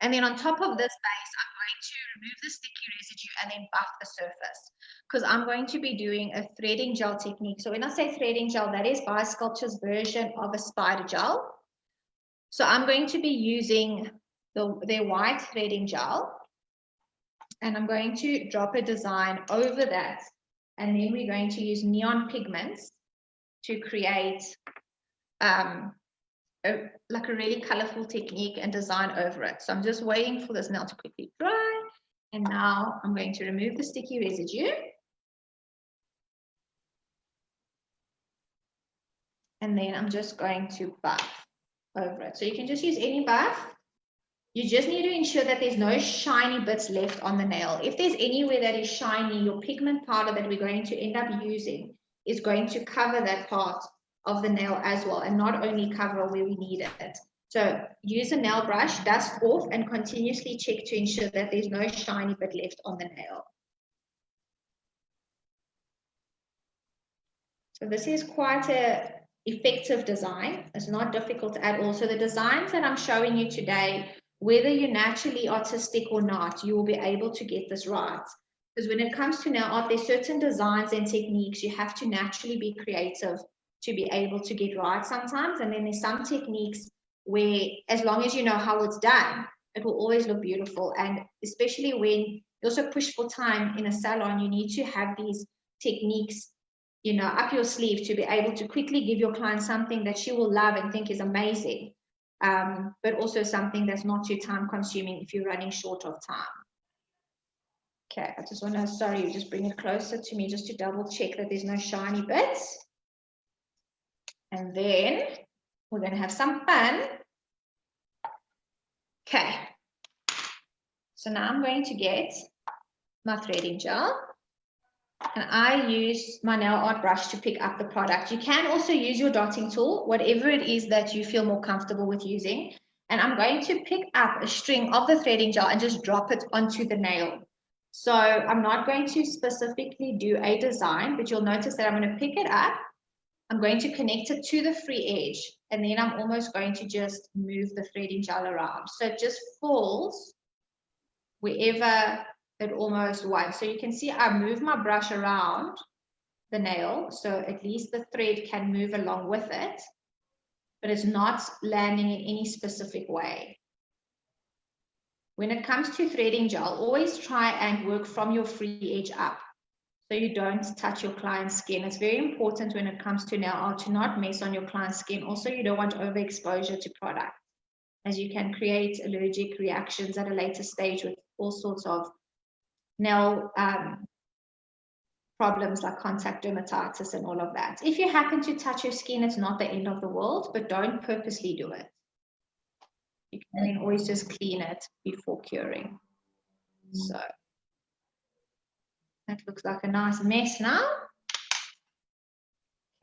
And then on top of this base, I'm going to remove the sticky residue and then buff the surface, because I'm going to be doing a threading gel technique. So when I say threading gel, that is Biosculpture's version of a spider gel. So I'm going to be using their white threading gel, and I'm going to drop a design over that. And then we're going to use neon pigments to create like a really colorful technique and design over it. So I'm just waiting for this nail to quickly dry. And now I'm going to remove the sticky residue. And then I'm just going to buff over it. So you can just use any buff. You just need to ensure that there's no shiny bits left on the nail. If there's anywhere that is shiny, your pigment powder that we're going to end up using is going to cover that part of the nail as well, and not only cover where we need it. So use a nail brush, dust off, and continuously check to ensure that there's no shiny bit left on the nail. So this is quite a effective design. It's not difficult at all. So the designs that I'm showing you today, whether you're naturally artistic or not, you will be able to get this right. Because when it comes to nail art, there's certain designs and techniques you have to naturally be creative to be able to get right sometimes. And then there's some techniques where, as long as you know how it's done, it will always look beautiful. And especially when you also push for time in a salon, you need to have these techniques, you know, up your sleeve to be able to quickly give your client something that she will love and think is amazing. But also something that's not too time consuming if you're running short of time. Okay, I just want to, sorry, just bring it closer to me just to double check that there's no shiny bits. And then we're going to have some fun. Okay, so now I'm going to get my threading gel. And I use my nail art brush to pick up the product. You can also use your dotting tool, whatever it is that you feel more comfortable with using. And I'm going to pick up a string of the threading gel and just drop it onto the nail. So I'm not going to specifically do a design, but you'll notice that I'm going to pick it up. I'm going to connect it to the free edge. And then I'm almost going to just move the threading gel around. So it just falls wherever it almost wants. So you can see I move my brush around the nail, so at least the thread can move along with it, but it's not landing in any specific way. When it comes to threading gel, always try and work from your free edge up, so you don't touch your client's skin. It's very important when it comes to nail art to not mess on your client's skin. Also, you don't want overexposure to product, as you can create allergic reactions at a later stage with all sorts of nail problems like contact dermatitis and all of that. If you happen to touch your skin, it's not the end of the world, but don't purposely do it. You can then always just clean it before curing. So that looks like a nice mess now.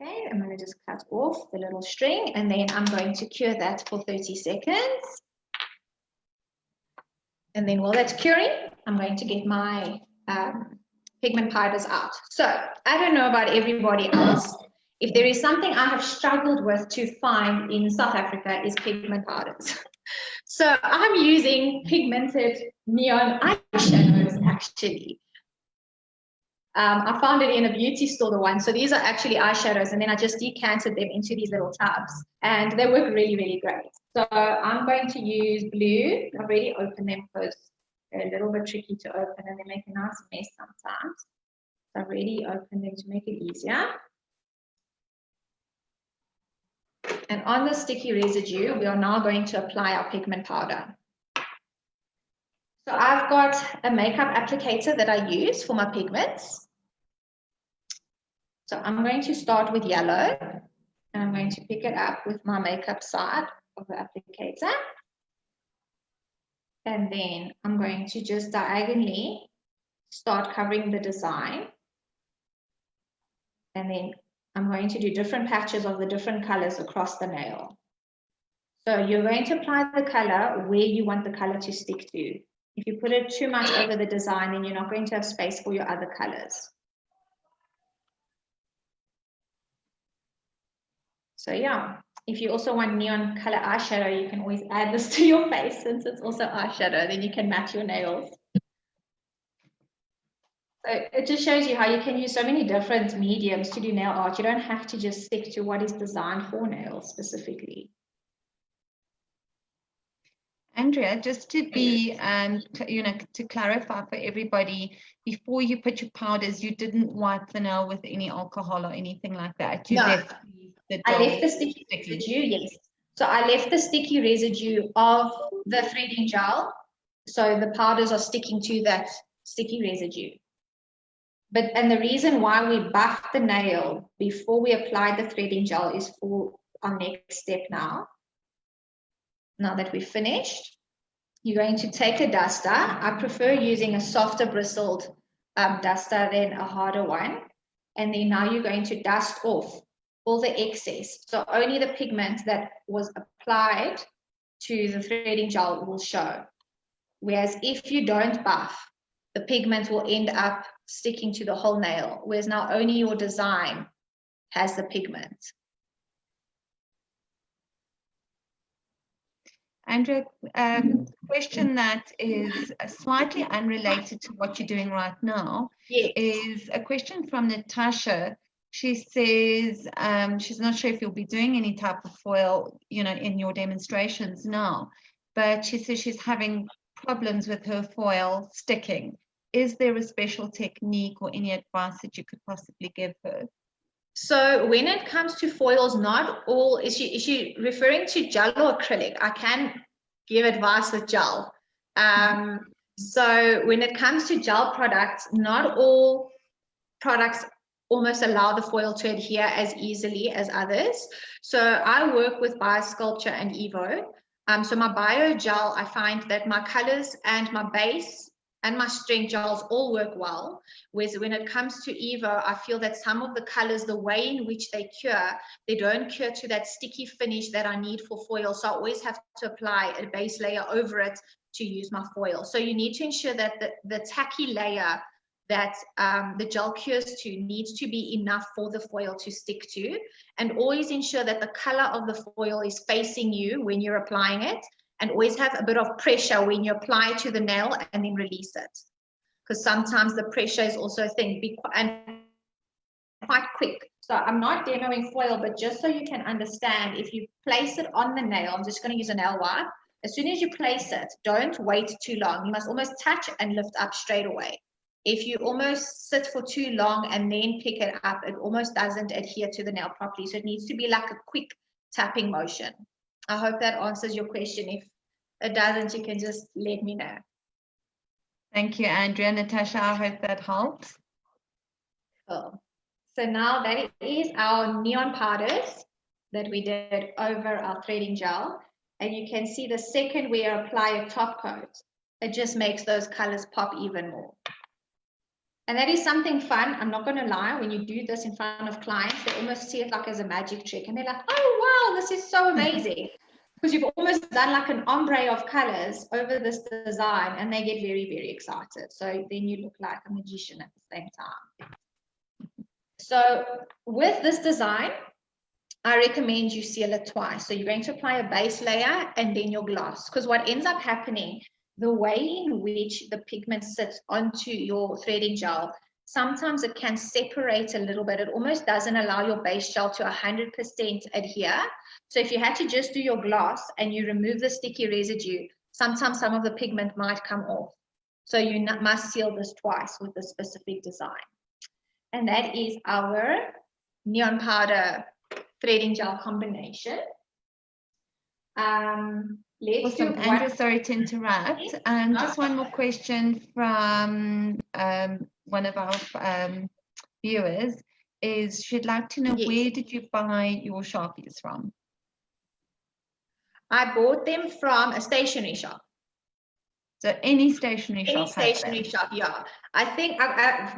Okay, I'm going to just cut off the little string, and then I'm going to cure that for 30 seconds. And then while that's curing, I'm going to get my pigment powders out. So I don't know about everybody else. If there is something I have struggled with to find in South Africa is pigment powders. So I'm using pigmented neon eyeshadows actually. I found it in a beauty store, the one. So these are actually eyeshadows, and then I just decanted them into these little tubs, and they work really, really great. So I'm going to use blue. I've already opened them because they're a little bit tricky to open and they make a nice mess sometimes. So I've already opened them to make it easier. And on the sticky residue, we are now going to apply our pigment powder. So I've got a makeup applicator that I use for my pigments. So I'm going to start with yellow, and I'm going to pick it up with my makeup side of the applicator. And then I'm going to just diagonally start covering the design. And then I'm going to do different patches of the different colors across the nail. So you're going to apply the color where you want the color to stick to. If you put it too much over the design, then you're not going to have space for your other colors. So yeah, if you also want neon color eyeshadow, you can always add this to your face since it's also eyeshadow, then you can match your nails. So it just shows you how you can use so many different mediums to do nail art. You don't have to just stick to what is designed for nails specifically. Andrea, just to be, to clarify for everybody, before you put your powders, you didn't wipe the nail with any alcohol or anything like that. You left I left the sticky residue, yes. So I left the sticky residue of the threading gel. So the powders are sticking to that sticky residue. And the reason why we buff the nail before we apply the threading gel is for our next step now. Now that we've finished, you're going to take a duster. I prefer using a softer bristled duster than a harder one. And then now you're going to dust off all the excess. So only the pigment that was applied to the threading gel will show. Whereas if you don't buff, the pigment will end up sticking to the whole nail. Whereas now only your design has the pigment. Andrea, question that is slightly unrelated to what you're doing right now, yes, is a question from Natasha. She says she's not sure if you'll be doing any type of foil, in your demonstrations now, but she says she's having problems with her foil sticking. Is there a special technique or any advice that you could possibly give her? So when it comes to foils, not all, is she referring to gel or acrylic? I can give advice with gel. So when it comes to gel products, not all products almost allow the foil to adhere as easily as others. So I work with Biosculpture and Evo. So my bio gel, I find that my colors and my base and my strength gels all work well. Whereas when it comes to Evo, I feel that some of the colors, the way in which they cure, they don't cure to that sticky finish that I need for foil. So I always have to apply a base layer over it to use my foil. So you need to ensure that the tacky layer that the gel cures to needs to be enough for the foil to stick to. And always ensure that the color of the foil is facing you when you're applying it. And always have a bit of pressure when you apply it to the nail and then release it. Because sometimes the pressure is also a thing, and quite quick. So I'm not demoing foil, but just so you can understand, if you place it on the nail, I'm just going to use a nail wipe. As soon as you place it, don't wait too long. You must almost touch and lift up straight away. If you almost sit for too long and then pick it up, it almost doesn't adhere to the nail properly. So it needs to be like a quick tapping motion. I hope that answers your question. If it doesn't, you can just let me know. Thank you, Andrea. Natasha, I hope that helps. Cool. So now that is our neon powders that we did over our threading gel. And you can see the second we apply a top coat, it just makes those colors pop even more. And that is something fun. I'm not going to lie. When you do this in front of clients, they almost see it like as a magic trick. And they're like, oh, wow, this is so amazing. Because you've almost done like an ombre of colors over this design. And they get very, very excited. So then you look like a magician at the same time. So with this design, I recommend you seal it twice. So you're going to apply a base layer and then your gloss. Because what ends up happening, the way in which the pigment sits onto your threading gel, sometimes it can separate a little bit. It almost doesn't allow your base gel to 100% adhere. So if you had to just do your gloss and you remove the sticky residue, sometimes some of the pigment might come off. So you must seal this twice with this specific design. And that is our neon powder threading gel combination. Let's Awesome. do Andrea, one. sorry to interrupt. Just one more question from one of our viewers is she'd like to know, Yes. where did you buy your Sharpies from? I bought them from a stationery shop. So any stationery shop. Any stationery shop, yeah. I think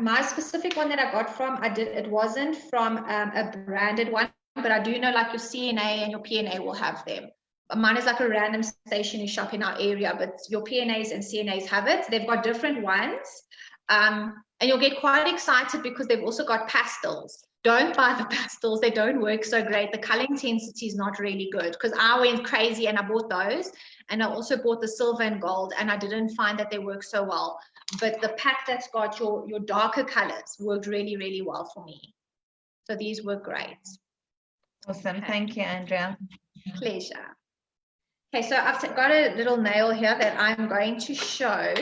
my specific one that I got from, it wasn't from a branded one, but I do know like your CNA and your PNA will have them. Mine is like a random stationery shop in our area, but your PNAs and CNAs have it. They've got different ones. And you'll get quite excited because they've also got pastels. Don't buy the pastels. They don't work so great. The color intensity is not really good, because I went crazy and I bought those. And I also bought the silver and gold, and I didn't find that they work so well. But the pack that's got your darker colors worked really, really well for me. So these were great. Awesome. Thank you, Andrea. Pleasure. Okay, so I've got a little nail here that I'm going to show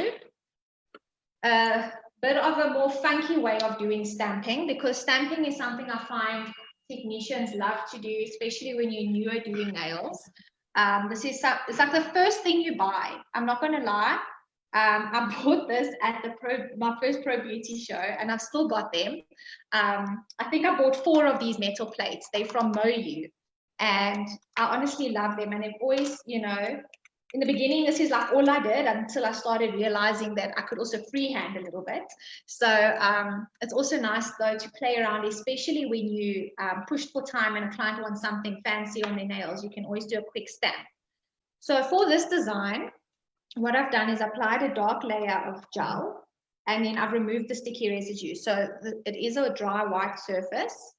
a bit of a more funky way of doing stamping, because stamping is something I find technicians love to do, especially when you're newer doing nails. It's like the first thing you buy. I'm not going to lie. I bought this at my first Pro Beauty show, and I've still got them. I think I bought 4 of these metal plates. They're from Moyu, and I honestly love them. And they've always, you know, in the beginning, this is like all I did until I started realizing that I could also freehand a little bit. So it's also nice though to play around, especially when you push for time and a client wants something fancy on their nails. You can always do a quick stamp. So for this design, what I've done is applied a dark layer of gel, and then I've removed the sticky residue. So it is a dry white surface,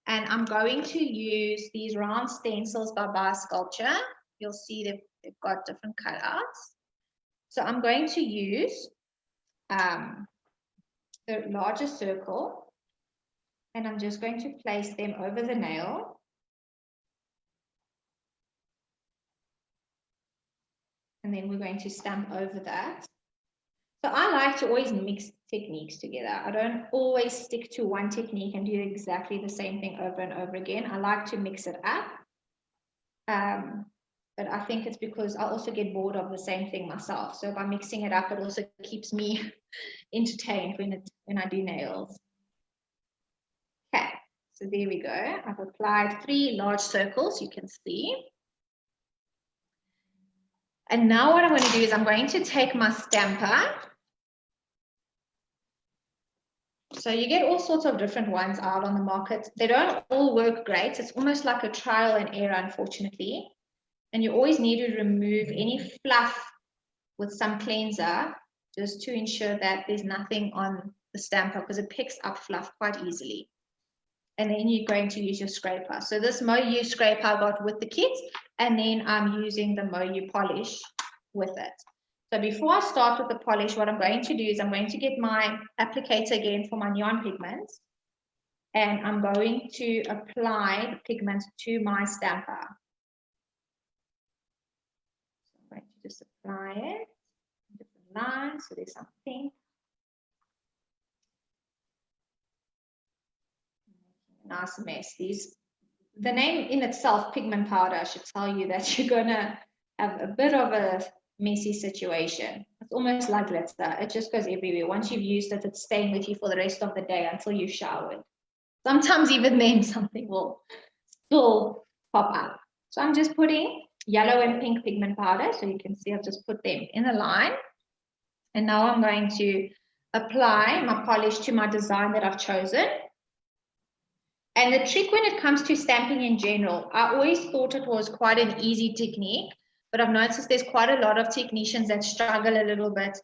and I'm going to use these round stencils by Biosculpture. You'll see they've got different cutouts. So I'm going to use the larger circle, and I'm just going to place them over the nail. And then we're going to stamp over that. So I like to always mix techniques together. I don't always stick to one technique and do exactly the same thing over and over again. I like to mix it up. But I think it's because I also get bored of the same thing myself. So by mixing it up, it also keeps me entertained when I do nails. Okay, so there we go. I've applied 3 large circles, you can see. And now what I'm going to do is I'm going to take my stamper. So you get all sorts of different ones out on the market. They don't all work great. It's almost like a trial and error, unfortunately. And you always need to remove any fluff with some cleanser, just to ensure that there's nothing on the stamper, because it picks up fluff quite easily. And then you're going to use your scraper. So this Moyu scraper I got with the kit, and then I'm using the Moyu polish with it. So before I start with the polish, what I'm going to do is I'm going to get my applicator again for my neon pigments, and I'm going to apply the pigment to my stamper. So I'm going to just apply it, different lines, so there's some pink. Nice mess. The name in itself, pigment powder, should tell you that you're gonna have a bit of a messy situation. It's almost like glitter. It just goes everywhere. Once you've used it, it's staying with you for the rest of the day until you showered. Sometimes even then something will still pop up. So I'm just putting yellow and pink pigment powder. So you can see I've just put them in a line. And now I'm going to apply my polish to my design that I've chosen. And the trick when it comes to stamping in general, I always thought it was quite an easy technique, but I've noticed there's quite a lot of technicians that struggle a little bit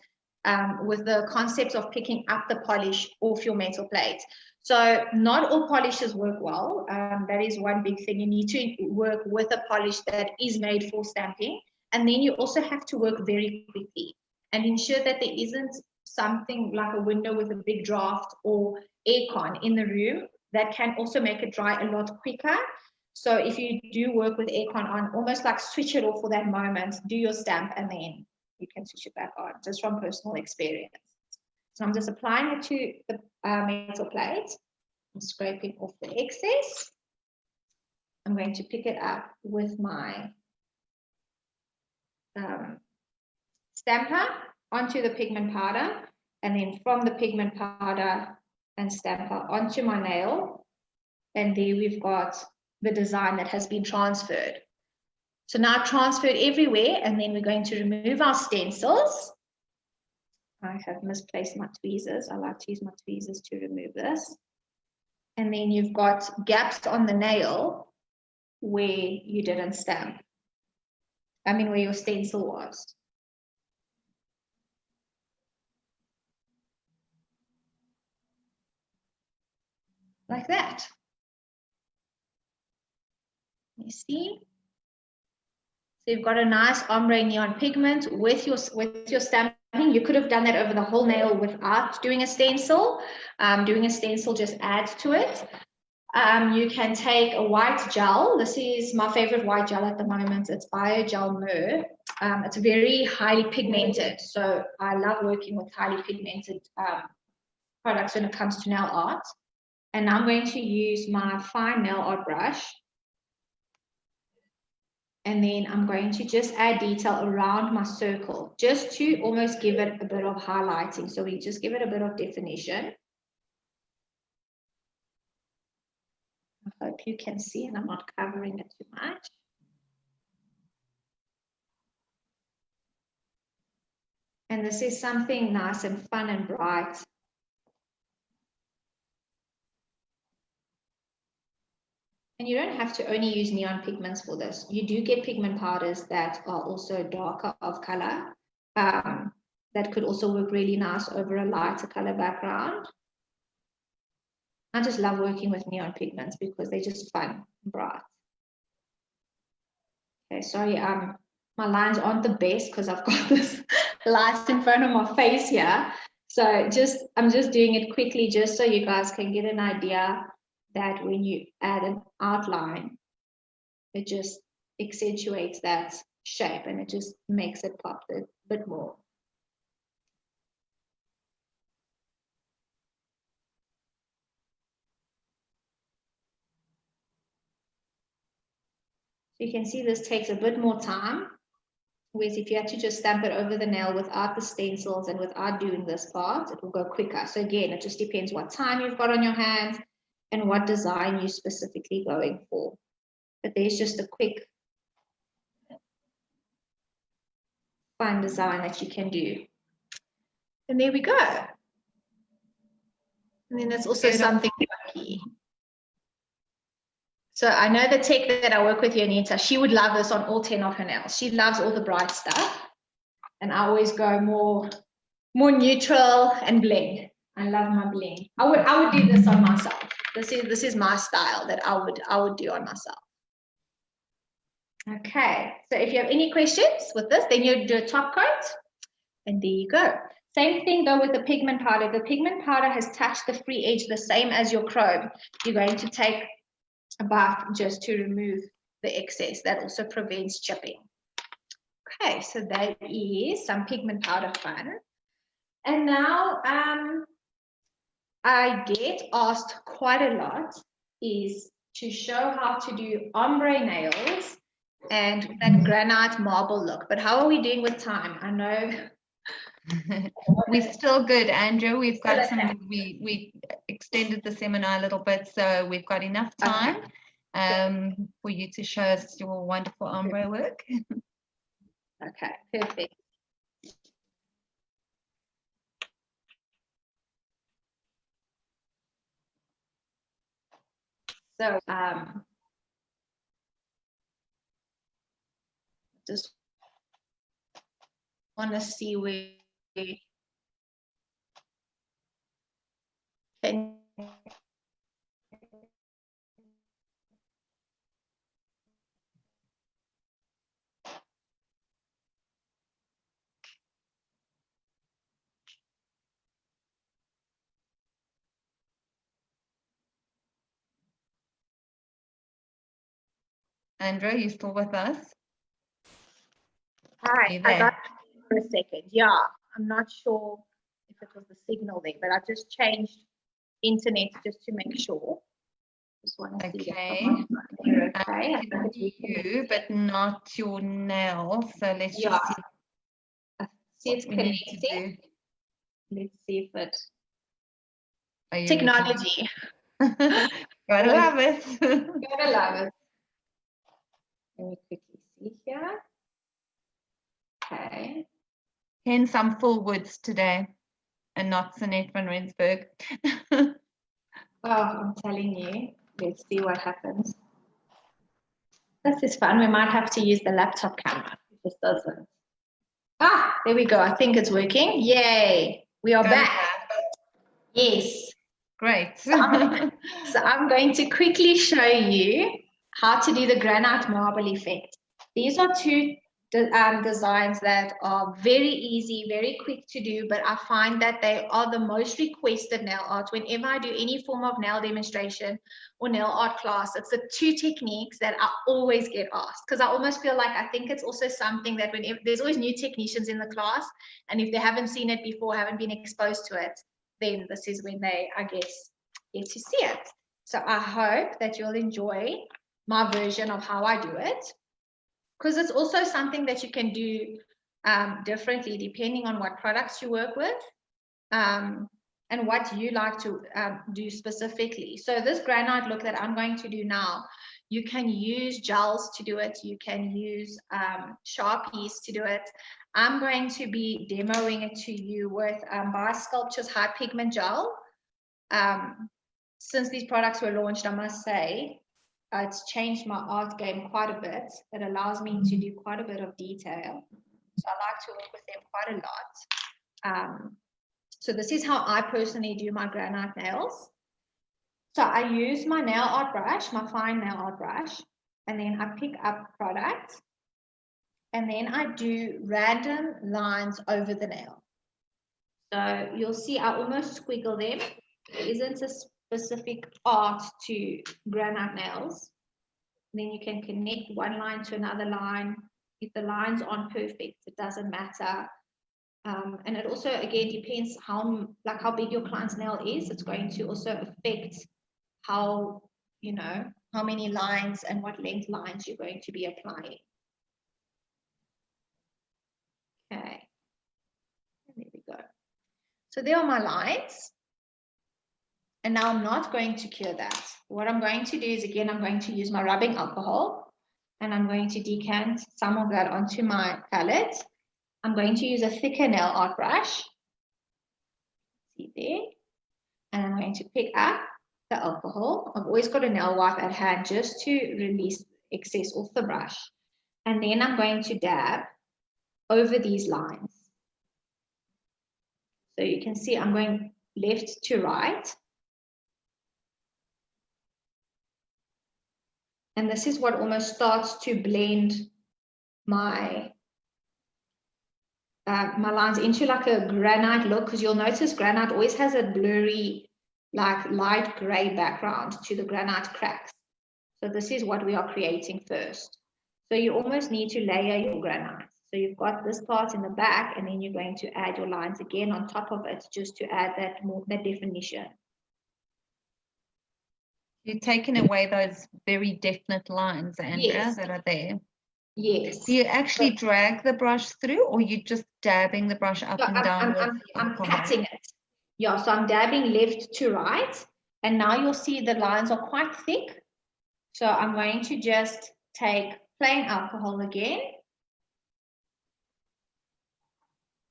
with the concept of picking up the polish off your metal plate. So not all polishes work well. That is one big thing. You need to work with a polish that is made for stamping. And then you also have to work very quickly and ensure that there isn't something like a window with a big draft or aircon in the room. That can also make it dry a lot quicker. So if you do work with aircon on, almost like switch it off for that moment, do your stamp, and then you can switch it back on, just from personal experience. So I'm just applying it to the metal plate. I'm scraping off the excess. I'm going to pick it up with my stamper onto the pigment powder, and then from the pigment powder and stamper onto my nail. And there we've got the design that has been transferred. So now transferred everywhere, and then we're going to remove our stencils. I have misplaced my tweezers. I like to use my tweezers to remove this. And then you've got gaps on the nail where you didn't stamp. I mean, where your stencil was. Like that. You see? So you've got a nice ombre neon pigment with your stamping. You could have done that over the whole nail without doing a stencil. Doing a stencil just adds to it. You can take a white gel. This is my favorite white gel at the moment. It's Bio Sculpture. It's very highly pigmented. So I love working with highly pigmented products when it comes to nail art. And I'm going to use my fine nail art brush. And then I'm going to just add detail around my circle, just to almost give it a bit of highlighting. So we just give it a bit of definition. I hope you can see, and I'm not covering it too much. And this is something nice and fun and bright. And you don't have to only use neon pigments for this. You do get pigment powders that are also darker of color. That could also work really nice over a lighter color background. I just love working with neon pigments because they're just fun and bright. Okay, sorry, my lines aren't the best because I've got this light in front of my face here. So I'm just doing it quickly just so you guys can get an idea that when you add an outline, it just accentuates that shape and it just makes it pop a bit more. So you can see this takes a bit more time, whereas if you had to just stamp it over the nail without the stencils and without doing this part, it will go quicker. So again, it just depends what time you've got on your hands and what design you're specifically going for. But there's just a quick, fun design that you can do. And there we go. And then that's also something lucky. So I know the tech that I work with, Jonita, she would love this on all 10 of her nails. She loves all the bright stuff. And I always go more neutral and bling. I love my bling. I would do this on myself. This is my style that I would do on myself. Okay, so if you have any questions with this, then you do a top coat, and there you go. Same thing though with the pigment powder. The pigment powder has touched the free edge the same as your chrome. You're going to take a bath just to remove the excess. That also prevents chipping. Okay, so that is some pigment powder fun. And now I get asked quite a lot is to show how to do ombre nails and that granite marble look. But how are we doing with time? I know we're still good, Andrea. We've got we extended the seminar a little bit, so we've got enough time for you to show us your wonderful ombre work. Okay, perfect. So just want to see where can Andrea, you still with us? Hi, I got for a second. Yeah, I'm not sure if it was the signal there, but I just changed internet just to make sure. Just want to see Okay. you're okay. I can see you, but not your nail. So let's just see. See it's what we need to connecting. Let's see if it. Are you Technology. Gotta love it. Gotta love it. Let me quickly see here. Okay. Hence some full woods today and not Sanette van Rensburg. Oh, I'm telling you. Let's see what happens. This is fun. We might have to use the laptop camera if this doesn't. Ah, there we go. I think it's working. Yay. We are back. Yes. Great. So I'm going to quickly show you how to do the granite marble effect. These are two designs that are very easy, very quick to do, but I find that they are the most requested nail art. Whenever I do any form of nail demonstration or nail art class, it's the two techniques that I always get asked, because I almost feel like I think it's also something that whenever there's always new technicians in the class, and if they haven't seen it before, haven't been exposed to it, then this is when they, I guess, get to see it. So I hope that you'll enjoy my version of how I do it, because it's also something that you can do differently depending on what products you work with and what you like to do specifically. So this granite look that I'm going to do now, you can use gels to do it. You can use Sharpies to do it. I'm going to be demoing it to you with Biosculpture's high pigment gel. Since these products were launched, I must say, it's changed my art game quite a bit. It allows me to do quite a bit of detail. So I like to work with them quite a lot. So this is how I personally do my granite nails. So I use my nail art brush, my fine nail art brush, and then I pick up product, and then I do random lines over the nail. So you'll see I almost squiggle them. There isn't a specific art to granite nails. And then you can connect one line to another line. If the lines aren't perfect, it doesn't matter. And it also, again, depends how big your client's nail is. It's going to also affect how, how many lines and what length lines you're going to be applying. Okay, there we go. So there are my lines. And now I'm not going to cure that. What I'm going to do is, again, I'm going to use my rubbing alcohol, and I'm going to decant some of that onto my palette. I'm going to use a thicker nail art brush. See there? And I'm going to pick up the alcohol. I've always got a nail wipe at hand just to release excess off the brush. And then I'm going to dab over these lines. So you can see I'm going left to right. And this is what almost starts to blend my my lines into like a granite look, because you'll notice granite always has a blurry, like light gray background to the granite cracks. So this is what we are creating first. So you almost need to layer your granite. So you've got this part in the back, and then you're going to add your lines again on top of it, just to add that definition. You're taking away those very definite lines, Andrea, yes, that are there. Yes. Do you actually drag the brush through, or you just dabbing the brush up and down? I'm cutting it. Yeah, so I'm dabbing left to right, and now you'll see the lines are quite thick. So I'm going to just take plain alcohol again.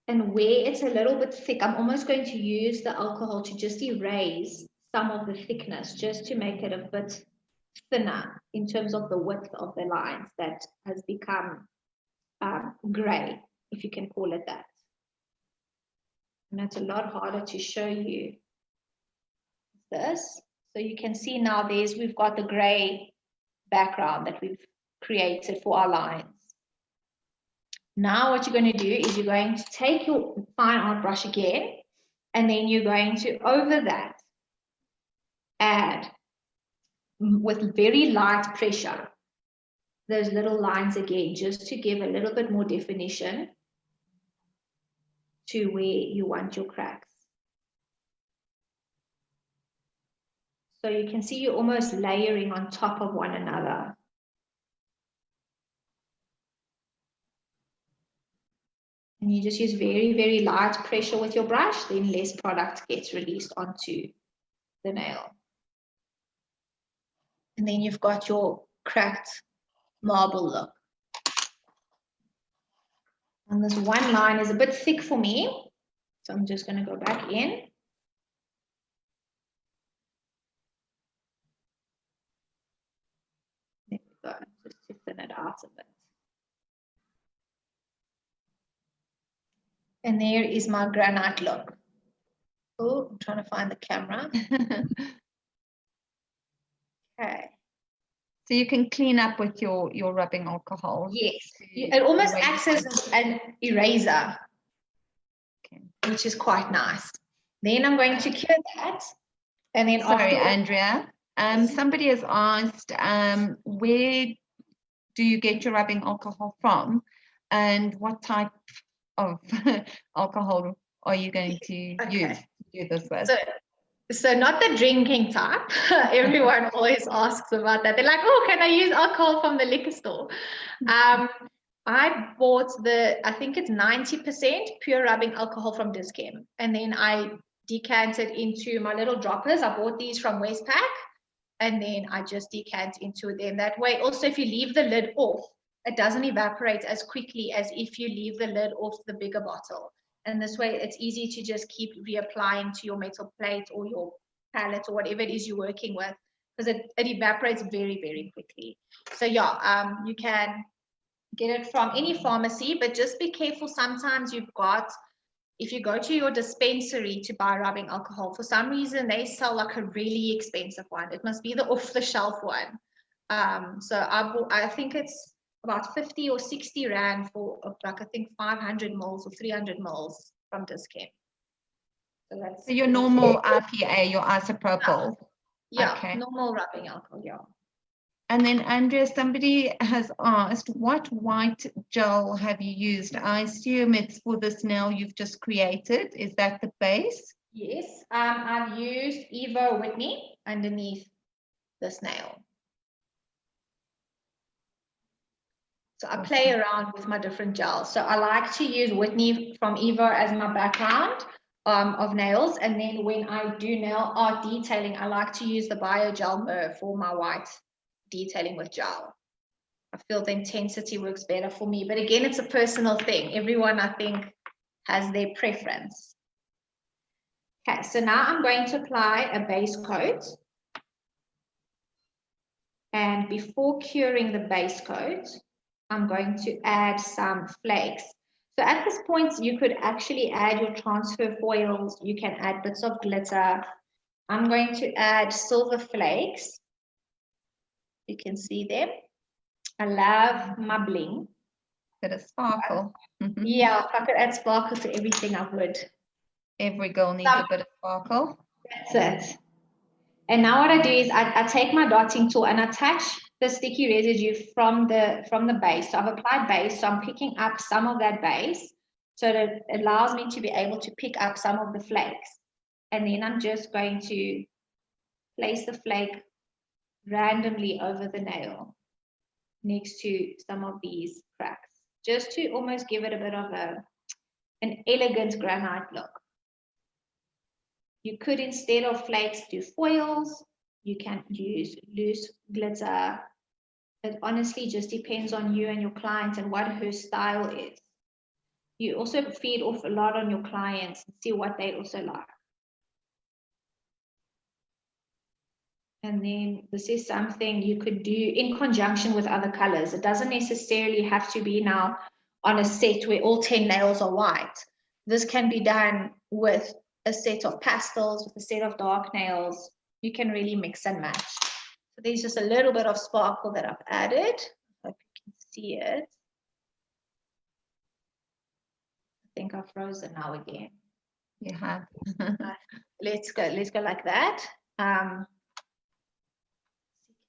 And where it's a little bit thick, I'm almost going to use the alcohol to just erase some of the thickness, just to make it a bit thinner in terms of the width of the lines that has become gray, if you can call it that. And it's a lot harder to show you this. So you can see now we've got the gray background that we've created for our lines. Now what you're going to do is you're going to take your fine art brush again, and then you're going to, over that, add with very light pressure those little lines again, just to give a little bit more definition to where you want your cracks. So you can see you're almost layering on top of one another. And you just use very, very light pressure with your brush, then less product gets released onto the nail. And then you've got your cracked marble look. And this one line is a bit thick for me, so I'm just going to go back in. There we go, just to thin it out a bit. And there is my granite look. Oh, I'm trying to find the camera. Okay. So you can clean up with your rubbing alcohol. Yes, it almost acts as an eraser, okay, which is quite nice. Then I'm going to cure that. And then sorry, Andrea, somebody has asked, where do you get your rubbing alcohol from? And what type of alcohol are you going to use to do this with? So not the drinking type. Everyone always asks about that. They're like, oh, can I use alcohol from the liquor store? I bought I think it's 90% pure rubbing alcohol from Dis-Chem. And then I decanted into my little droppers. I bought these from Westpac. And then I just decant into them that way. Also, if you leave the lid off, it doesn't evaporate as quickly as if you leave the lid off the bigger bottle. And this way, it's easy to just keep reapplying to your metal plate or your palette or whatever it is you're working with, because it evaporates very, very quickly. So yeah, you can get it from any pharmacy, but just be careful. Sometimes if you go to your dispensary to buy rubbing alcohol, for some reason, they sell like a really expensive one. It must be the off-the-shelf one. So I think it's about 50 or 60 Rand for like I think 500 mils or 300 mils from Dis-Chem. So that's your normal RPA, your isopropyl. Yeah, okay. Normal rubbing alcohol, yeah. And then Andrea, somebody has asked, what white gel have you used? I assume it's for this nail you've just created. Is that the base? Yes, I've used Evo Whitney underneath this nail. So I play around with my different gels. So I like to use Whitney from Evo as my background of nails. And then when I do nail art detailing, I like to use the Bio Gel Myrrh for my white detailing with gel. I feel the intensity works better for me. But again, it's a personal thing. Everyone, I think, has their preference. Okay, so now I'm going to apply a base coat. And before curing the base coat, I'm going to add some flakes. So at this point, you could actually add your transfer foils. You can add bits of glitter. I'm going to add silver flakes. You can see them. I love my bling. Bit of sparkle. Yeah, if I could add sparkle to everything, I would. Every girl needs a bit of sparkle. That's it. And now what I do is I take my dotting tool and attach the sticky residue from the base. So I've applied base, so I'm picking up some of that base, so that it allows me to be able to pick up some of the flakes. And then I'm just going to place the flake randomly over the nail next to some of these cracks, just to almost give it a bit of an elegant granite look. You could, instead of flakes, do foils. You can use loose glitter. It honestly just depends on you and your client and what her style is. You also feed off a lot on your clients and see what they also like. And then this is something you could do in conjunction with other colors. It doesn't necessarily have to be now on a set where all 10 nails are white. This can be done with a set of pastels, with a set of dark nails. You can really mix and match. So there's just a little bit of sparkle that I've added. I hope you can see it. I think I've frozen now again. You have. Let's go like that. Can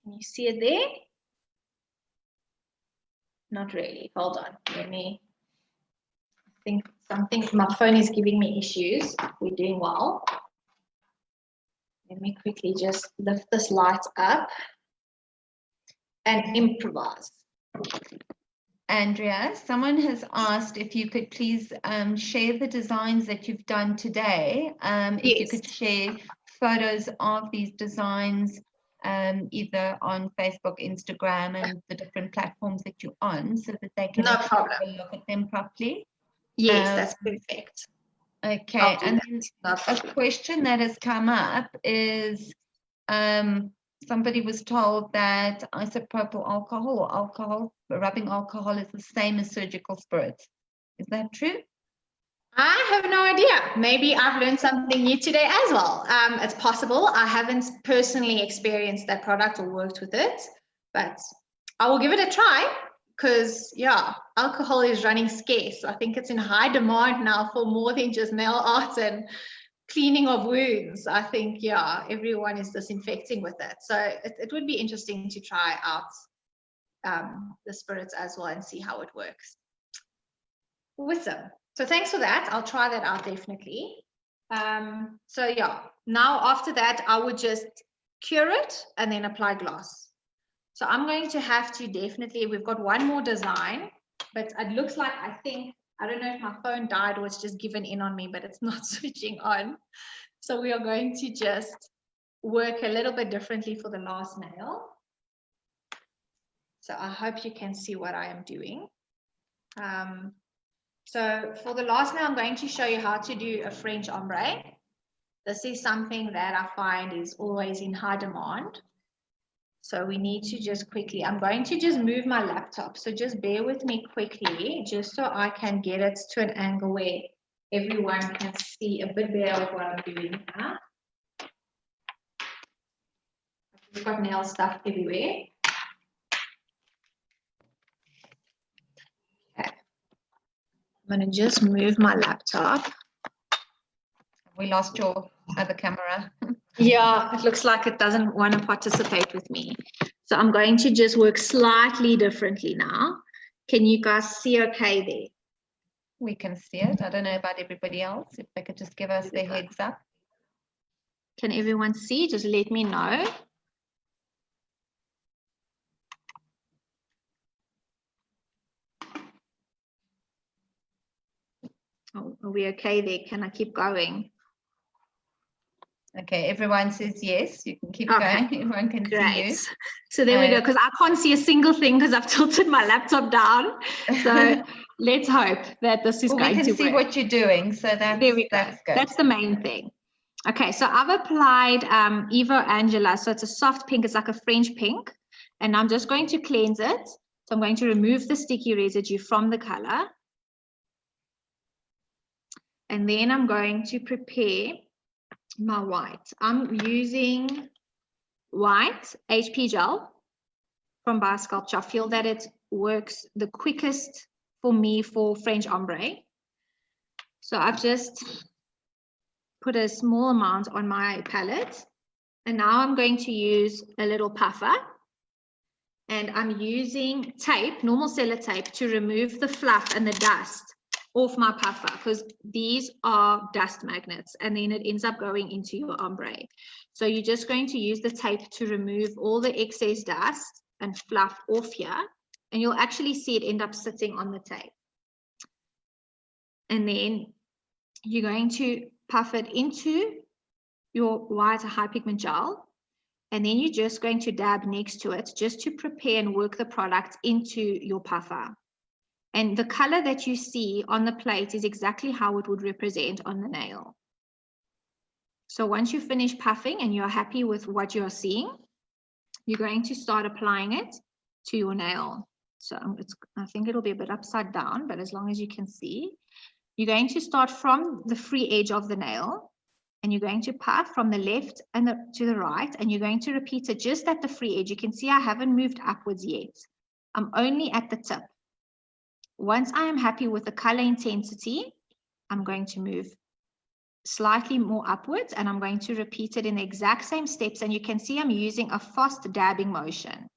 you see it there? Not really. Hold on. Let me. I think my phone is giving me issues. We're doing well. Let me quickly just lift this light up and improvise. Andrea, someone has asked if you could please share the designs that you've done today. If you could share photos of these designs either on Facebook, Instagram, and the different platforms that you're on, so that they can have a look at them properly. Yes, that's perfect. Okay, and then a question that has come up is somebody was told that isopropyl alcohol or rubbing alcohol is the same as surgical spirits. Is that true? I have no idea. Maybe I've learned something new today as well. It's possible. I haven't personally experienced that product or worked with it, but I will give it a try because, yeah, alcohol is running scarce. I think it's in high demand now for more than just nail art and cleaning of wounds. I think, yeah, everyone is disinfecting with it. So it would be interesting to try out the spirits as well and see how it works. Awesome. So thanks for that. I'll try that out definitely. So yeah, now after that, I would just cure it and then apply gloss. So I'm going to have to definitely, we've got one more design, but it looks like, I don't know if my phone died or it's just given in on me, but it's not switching on. So we are going to just work a little bit differently for the last nail. So I hope you can see what I am doing. So for the last nail, I'm going to show you how to do a French ombre. This is something that I find is always in high demand. So we need to just quickly, I'm going to just move my laptop. So just bear with me quickly, just so I can get it to an angle where everyone can see a bit better of what I'm doing now. We've got nail stuff everywhere. Okay. I'm going to just move my laptop. We lost your other camera. Yeah, it looks like it doesn't want to participate with me. So I'm going to just work slightly differently now. Can you guys see okay there? We can see it. I don't know about everybody else. If they could just give us their heads up. Can everyone see? Just let me know. Oh, are we okay there? Can I keep going? Okay, everyone says yes. You can keep going. Everyone can see you. So there we go, because I can't see a single thing because I've tilted my laptop down. So let's hope that this is going to work. We can see what you're doing, so that's good. That's the main thing. Okay, so I've applied Evo Angela. So it's a soft pink. It's like a French pink. And I'm just going to cleanse it. So I'm going to remove the sticky residue from the color. And then I'm going to prepare my white. I'm using white HP gel from Biosculpture. I feel that it works the quickest for me for French ombre. So I've just put a small amount on my palette. And now I'm going to use a little puffer. And I'm using tape, normal sellotape, to remove the fluff and the dust off my puffer, because these are dust magnets and then it ends up going into your ombre. So you're just going to use the tape to remove all the excess dust and fluff off here, and you'll actually see it end up sitting on the tape. And then you're going to puff it into your white high pigment gel, and then you're just going to dab next to it just to prepare and work the product into your puffer. And the color that you see on the plate is exactly how it would represent on the nail. So once you finish puffing and you're happy with what you're seeing, you're going to start applying it to your nail. So I think it'll be a bit upside down, but as long as you can see, you're going to start from the free edge of the nail, and you're going to puff from the left and to the right, and you're going to repeat it just at the free edge. You can see I haven't moved upwards yet. I'm only at the tip. Once I am happy with the color intensity, I'm going to move slightly more upwards, and I'm going to repeat it in the exact same steps. And you can see I'm using a fast dabbing motion.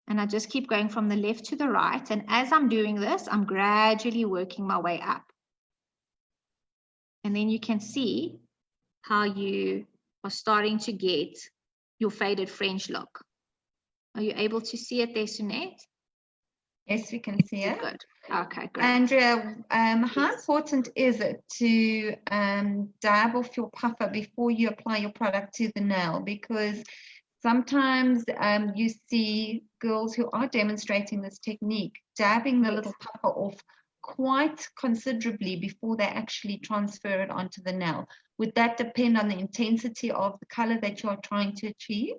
And I just keep going from the left to the right. And as I'm doing this, I'm gradually working my way up. And then you can see how you are starting to get your faded French look. Are you able to see it there, Sunette? Yes, we can see it. Good. Okay, great. Andrea, how important is it to dab off your puffer before you apply your product to the nail? Because sometimes you see girls who are demonstrating this technique dabbing the little puffer off quite considerably before they actually transfer it onto the nail. Would that depend on the intensity of the color that you are trying to achieve?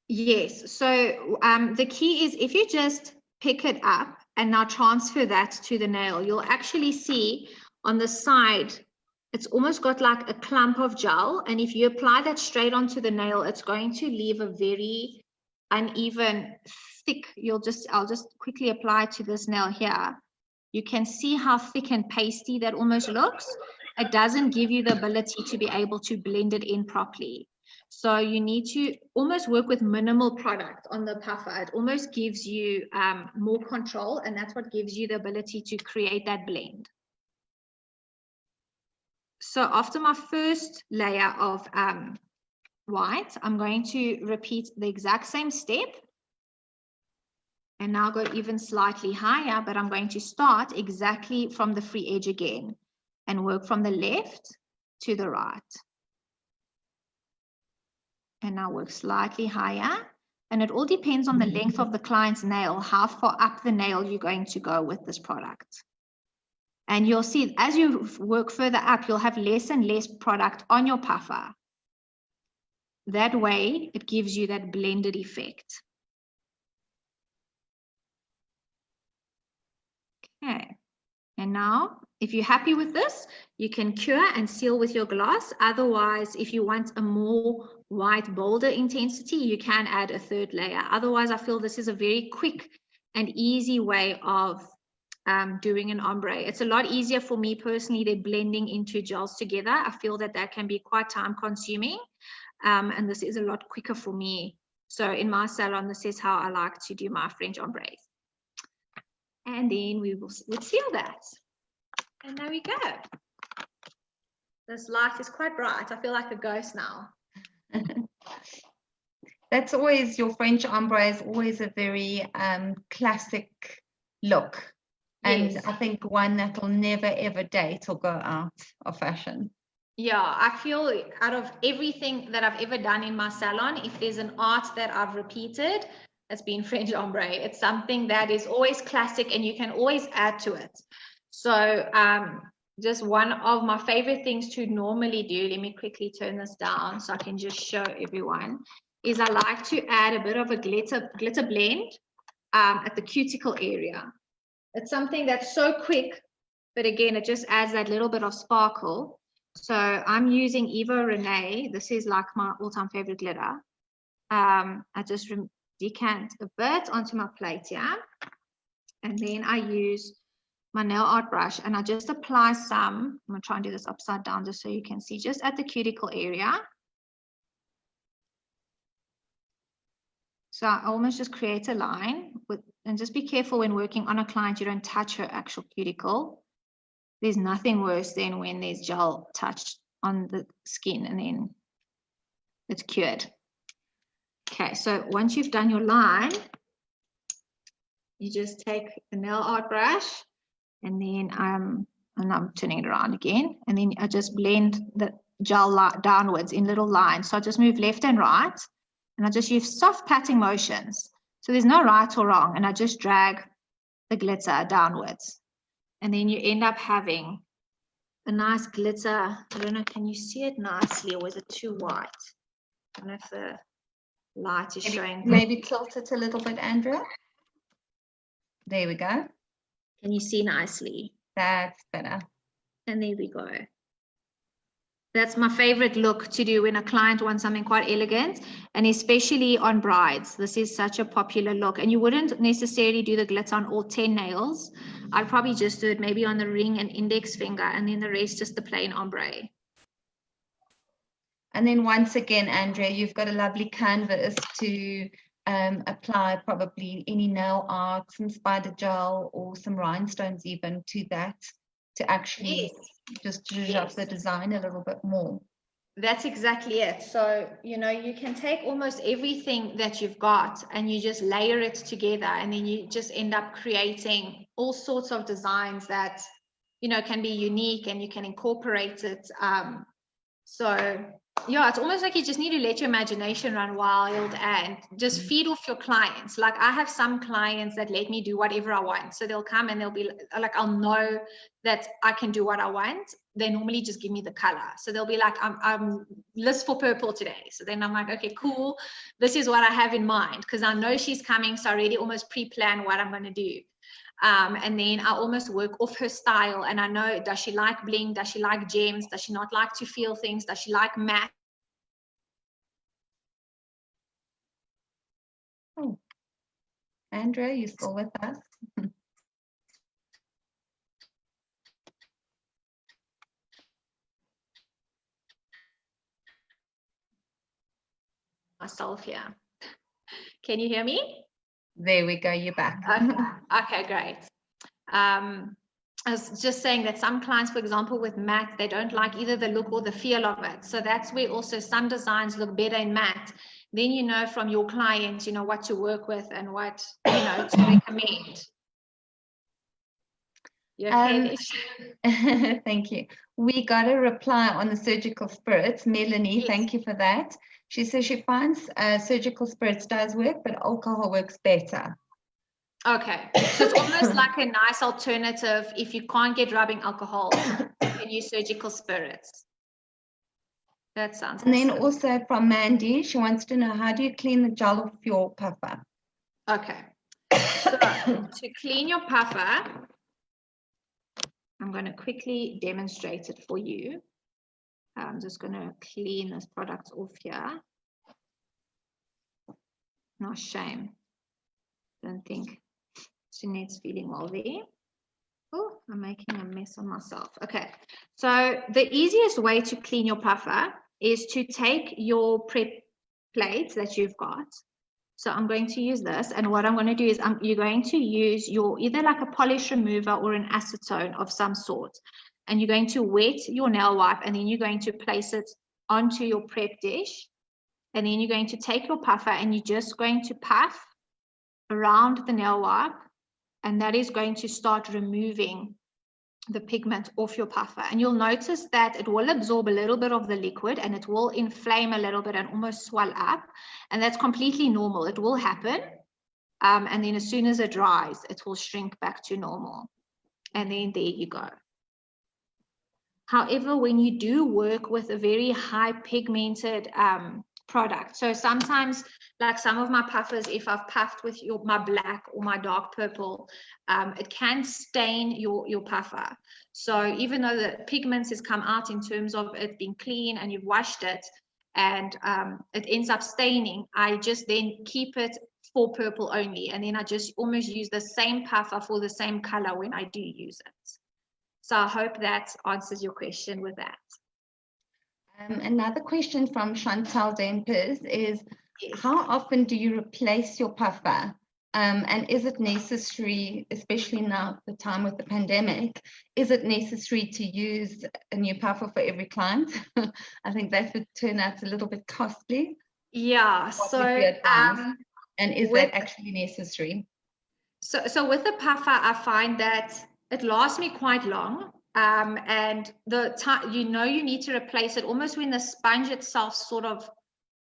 Yes. So the key is if you just pick it up and now transfer that to the nail, you'll actually see on the side, it's almost got like a clump of gel. And if you apply that straight onto the nail, it's going to leave a very uneven, thick, I'll just quickly apply to this nail here. You can see how thick and pasty that almost looks. It doesn't give you the ability to be able to blend it in properly. So you need to almost work with minimal product on the puffer. It almost gives you more control, and that's what gives you the ability to create that blend. So after my first layer of white, I'm going to repeat the exact same step. And now go even slightly higher, but I'm going to start exactly from the free edge again and work from the left to the right. And now work slightly higher. And it all depends on the length of the client's nail, how far up the nail you're going to go with this product. And you'll see as you work further up, you'll have less and less product on your puffer. That way, it gives you that blended effect. Okay, and now if you're happy with this, you can cure and seal with your glass. Otherwise, if you want a more white, bolder intensity, you can add a third layer. Otherwise, I feel this is a very quick and easy way of doing an ombre. It's a lot easier for me personally than blending into gels together. I feel that that can be quite time consuming, and this is a lot quicker for me. So in my salon, this is how I like to do my French ombres. And then we will seal that. And there we go. This light is quite bright. I feel like a ghost now. That's always, your French ombre is always a very classic look. And yes. I think one that will never ever date or go out of fashion. Yeah, I feel out of everything that I've ever done in my salon, if there's an art that I've repeated, it's been French ombre. It's something that is always classic and you can always add to it. So just one of my favorite things to normally do, let me quickly turn this down so I can just show everyone, is I like to add a bit of a glitter blend at the cuticle area. It's something that's so quick, but again, it just adds that little bit of sparkle. So I'm using Evo Renee. This is like my all-time favorite glitter. I just decant a bit onto my plate here, and then I use my nail art brush and I just apply some. I'm gonna try and do this upside down just so you can see, just at the cuticle area. So I almost just create a line with, and just be careful when working on a client, you don't touch her actual cuticle. There's nothing worse than when there's gel touched on the skin and then it's cured. Okay, so once you've done your line, you just take the nail art brush and then I'm turning it around again, and then I just blend the gel downwards in little lines. So I just move left and right, and I just use soft patting motions. So there's no right or wrong, and I just drag the glitter downwards. And then you end up having a nice glitter. I don't know, can you see it nicely, or is it too white? I don't know if the light is showing. Maybe tilt it a little bit, Andrea. There we go. Can you see nicely? That's better. And there we go. That's my favorite look to do when a client wants something quite elegant, and especially on brides. This is such a popular look, and you wouldn't necessarily do the glitter on all 10 nails. I'd probably just do it maybe on the ring and index finger, and then the rest just the plain ombre. And then once again, Andrea, you've got a lovely canvas to apply probably any nail art, some spider gel or some rhinestones even to that, to actually just zhuzh up the design a little bit more. That's exactly it. So, you know, you can take almost everything that you've got and you just layer it together, and then you just end up creating all sorts of designs that, you know, can be unique, and you can incorporate it. So yeah, it's almost like you just need to let your imagination run wild and just feed off your clients. Like, I have some clients that let me do whatever I want. So they'll come and they'll be like, I'll know that I can do what I want. They normally just give me the color. So they'll be like, I'm list for purple today. So then I'm like, okay, cool. This is what I have in mind, because I know she's coming. So I already almost pre-plan what I'm going to do. And then I almost work off her style, and I know, does she like bling? Does she like gems? Does she not like to feel things? Does she like matte? Oh, Andrea, you still with us? Myself here. Can you hear me? There we go, you're back. Okay, great. I was just saying that some clients, for example, with matte, they don't like either the look or the feel of it. So that's where also some designs look better in matte. Then you know from your clients, you know, what to work with and what, you know, to recommend. Thank you. We got a reply on the surgical spirits. Melanie, yes. Thank you for that. She says she finds surgical spirits does work, but alcohol works better. Okay, so it's almost like a nice alternative. If you can't get rubbing alcohol, you can use surgical spirits. That sounds And then also from Mandy, she wants to know, how do you clean the gel off your puffer? Okay, so to clean your puffer, I'm going to quickly demonstrate it for you. I'm just going to clean this product off here. No shame. Don't think Jeanette's feeling well there. Oh, I'm making a mess on myself. Okay, so the easiest way to clean your puffer is to take your prep plates that you've got. So I'm going to use this, and what I'm going to do is you're going to use your either like a polish remover or an acetone of some sort, and you're going to wet your nail wipe, and then you're going to place it onto your prep dish, and then you're going to take your puffer and you're just going to puff around the nail wipe, and that is going to start removing the pigment off your puffer. And you'll notice that it will absorb a little bit of the liquid, and it will inflame a little bit and almost swell up, and that's completely normal. It will happen, and then as soon as it dries, it will shrink back to normal, and then there you go. However, when you do work with a very high pigmented product, so sometimes, like some of my puffers, if I've puffed with my black or my dark purple, it can stain your puffer. So even though the pigments has come out in terms of it being clean and you've washed it, and it ends up staining, I just then keep it for purple only, and then I just almost use the same puffer for the same color when I do use it. So I hope that answers your question with that. Another question from Chantal Dempers is, yes, how often do you replace your puffer? And is it necessary, especially now at the time with the pandemic, is it necessary to use a new puffer for every client? I think that would turn out a little bit costly. Yeah, and is that actually necessary? So with the puffer, I find that it lasts me quite long. And the time, you know, you need to replace it almost when the sponge itself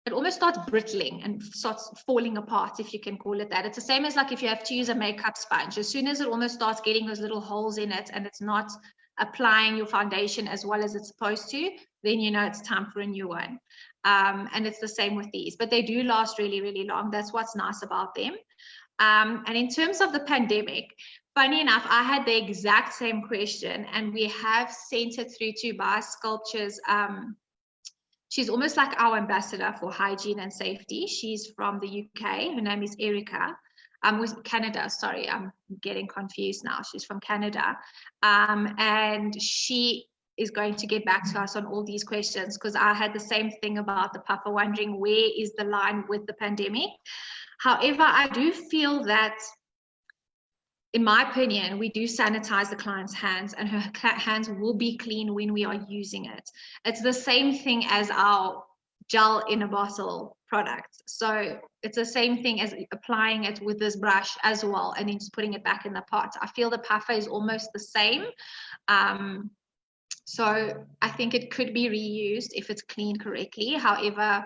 it almost starts brittling and starts falling apart, if you can call it that. It's the same as like if you have to use a makeup sponge. As soon as it almost starts getting those little holes in it and it's not applying your foundation as well as it's supposed to, then you know it's time for a new one. And it's the same with these, but they do last really, really long. That's what's nice about them. And in terms of the pandemic, funny enough, I had the exact same question, and we have sent it through to Biosculpture's. She's almost like our ambassador for hygiene and safety. She's from the UK. Her name is Erica. With Canada, sorry, I'm getting confused now. She's from Canada. And she is going to get back to us on all these questions, because I had the same thing about the puffer, wondering where is the line with the pandemic. However, I do feel that in my opinion, we do sanitize the client's hands, and her hands will be clean when we are using it. It's the same thing as our gel in a bottle product. So it's the same thing as applying it with this brush as well, and then just putting it back in the pot. I feel the puffer is almost the same. So I think it could be reused if it's cleaned correctly. However,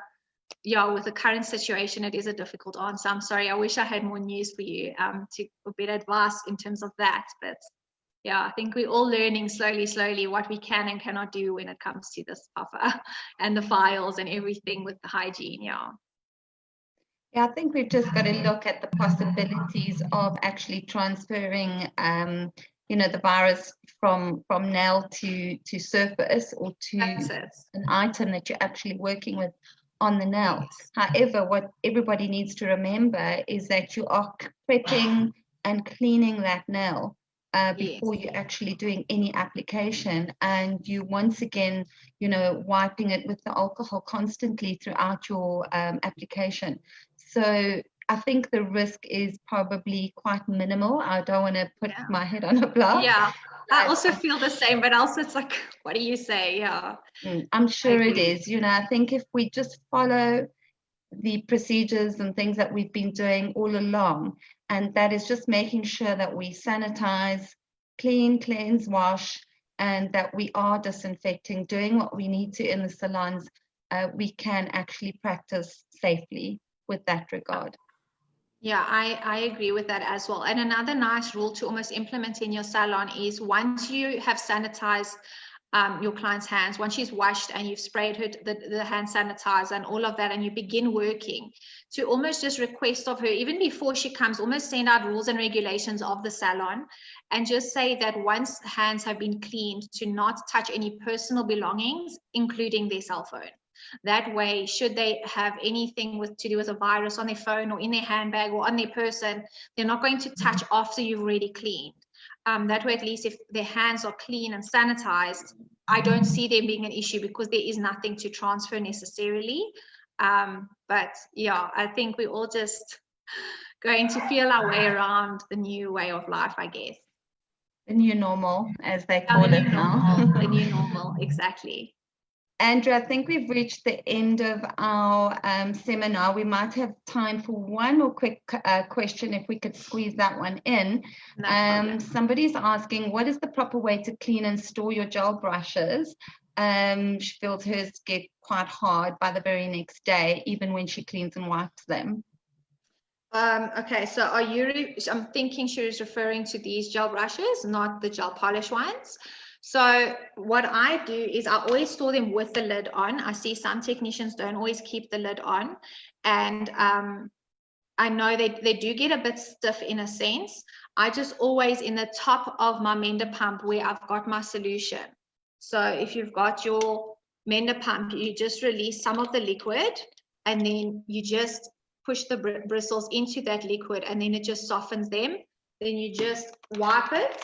yeah, with the current situation, it is a difficult answer. I'm sorry. I wish I had more news for you for better advice in terms of that. But yeah, I think we're all learning slowly what we can and cannot do when it comes to this puffer and the files and everything with the hygiene. Yeah. Yeah, I think we've just got to look at the possibilities of actually transferring, the virus from nail to surface, or to an item that you're actually working with on the nail. However, what everybody needs to remember is that you are prepping and cleaning that nail before you're actually doing any application, and you once again, wiping it with the alcohol constantly throughout your application. So I think the risk is probably quite minimal. I don't want to put my head on a block. Yeah, I also feel the same, but also it's like, what do you say? Yeah, I'm sure it is. I think if we just follow the procedures and things that we've been doing all along, and that is just making sure that we sanitize, clean, cleanse, wash, and that we are disinfecting, doing what we need to in the salons, we can actually practice safely with that regard. Yeah, I agree with that as well. And another nice rule to almost implement in your salon is, once you have sanitized your client's hands, once she's washed and you've sprayed her the hand sanitizer and all of that, and you begin working, to almost just request of her, even before she comes, almost send out rules and regulations of the salon, and just say that once hands have been cleaned, to not touch any personal belongings, including their cell phone. That way, should they have anything to do with a virus on their phone or in their handbag or on their person, they're not going to touch after you've already cleaned. That way, at least if their hands are clean and sanitized, I don't see them being an issue, because there is nothing to transfer necessarily. But yeah, I think we're all just going to feel our way around the new way of life, I guess. The new normal, as they call it now. The new normal, exactly. Andrea, I think we've reached the end of our seminar. We might have time for one more quick question, if we could squeeze that one in. Somebody's asking, what is the proper way to clean and store your gel brushes? She feels hers get quite hard by the very next day, even when she cleans and wipes them. Okay, so I'm thinking she was referring to these gel brushes, not the gel polish ones. So what I do is I always store them with the lid on. I see some technicians don't always keep the lid on, and I know they do get a bit stiff in a sense. I just always, in the top of my mender pump where I've got my solution. So if you've got your mender pump, you just release some of the liquid, and then you just push the bristles into that liquid, and then it just softens them. Then you just wipe it.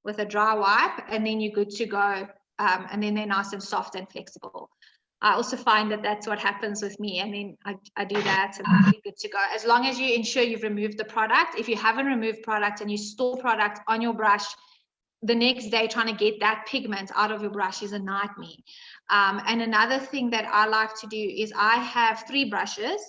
With a dry wipe, and then you're good to go, and then they're nice and soft and flexible. I also find that that's what happens with me, and then I do that, and I'm good to go. As long as you ensure you've removed the product. If you haven't removed product and you store product on your brush, the next day trying to get that pigment out of your brush is a nightmare. And another thing that I like to do is I have 3 brushes.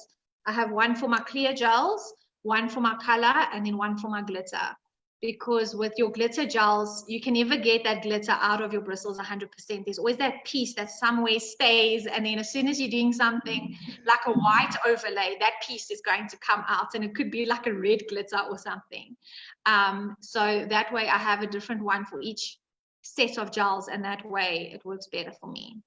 I have one for my clear gels, one for my color, and then one for my glitter. Because with your glitter gels, you can never get that glitter out of your bristles 100%. There's always that piece that somewhere stays, and then as soon as you're doing something like a white overlay, that piece is going to come out, and it could be like a red glitter or something. So that way I have a different one for each set of gels, and that way it works better for me.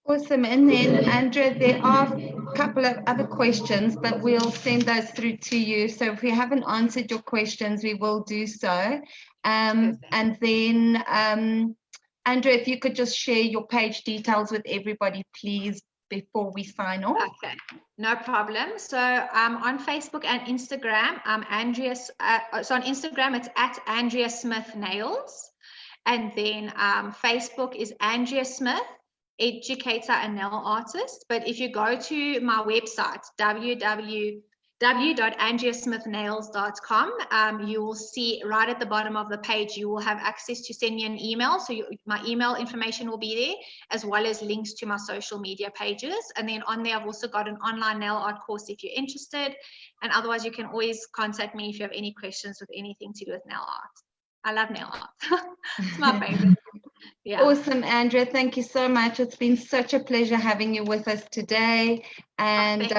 Awesome. And then, Andrea, there are a couple of other questions, but we'll send those through to you. So if we haven't answered your questions, we will do so. And then, Andrea, if you could just share your page details with everybody, please, before we sign off. Okay, no problem. So on Facebook and Instagram, so on Instagram, it's at Andrea Smith Nails. And then Facebook is Andrea Smith Educator and Nail Artist. But if you go to my website, www.andreasmithnails.com. You will see right at the bottom of the page, you will have access to send me an email. So my email information will be there, as well as links to my social media pages. And then on there, I've also got an online nail art course if you're interested. And otherwise, you can always contact me if you have any questions with anything to do with nail art. I love nail art. It's my favorite. Yeah. Awesome, Andrea. Thank you so much. It's been such a pleasure having you with us today. And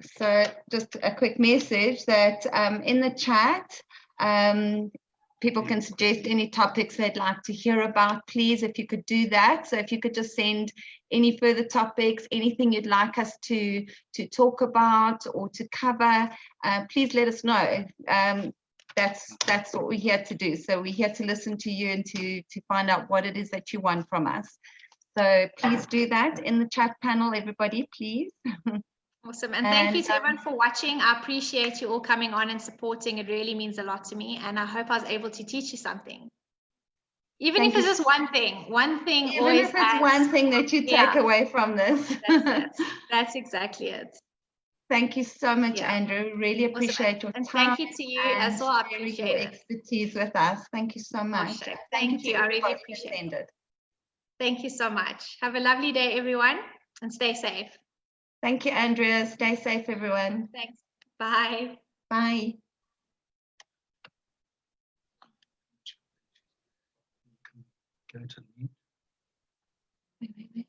so just a quick message that in the chat, people can suggest any topics they'd like to hear about, please, if you could do that. So if you could just send any further topics, anything you'd like us to talk about or to cover, please let us know. That's what we're here to do. So we're here to listen to you and to find out what it is that you want from us. So please do that in the chat panel, everybody, please. Awesome. And thank you to everyone for watching. I appreciate you all coming on and supporting. It really means a lot to me. And I hope I was able to teach you something. Even if it's just one thing Even always if it's one thing that you take away from this. That's exactly it. Thank you so much, Andrew. Really appreciate your time. And thank you to you as well. I appreciate your expertise with us. Thank you so much. Thank you. I really appreciate it. Thank you so much. Have a lovely day, everyone, and stay safe. Thank you, Andrea. Stay safe, everyone. Thanks. Bye. Bye. Go to mute. Wait.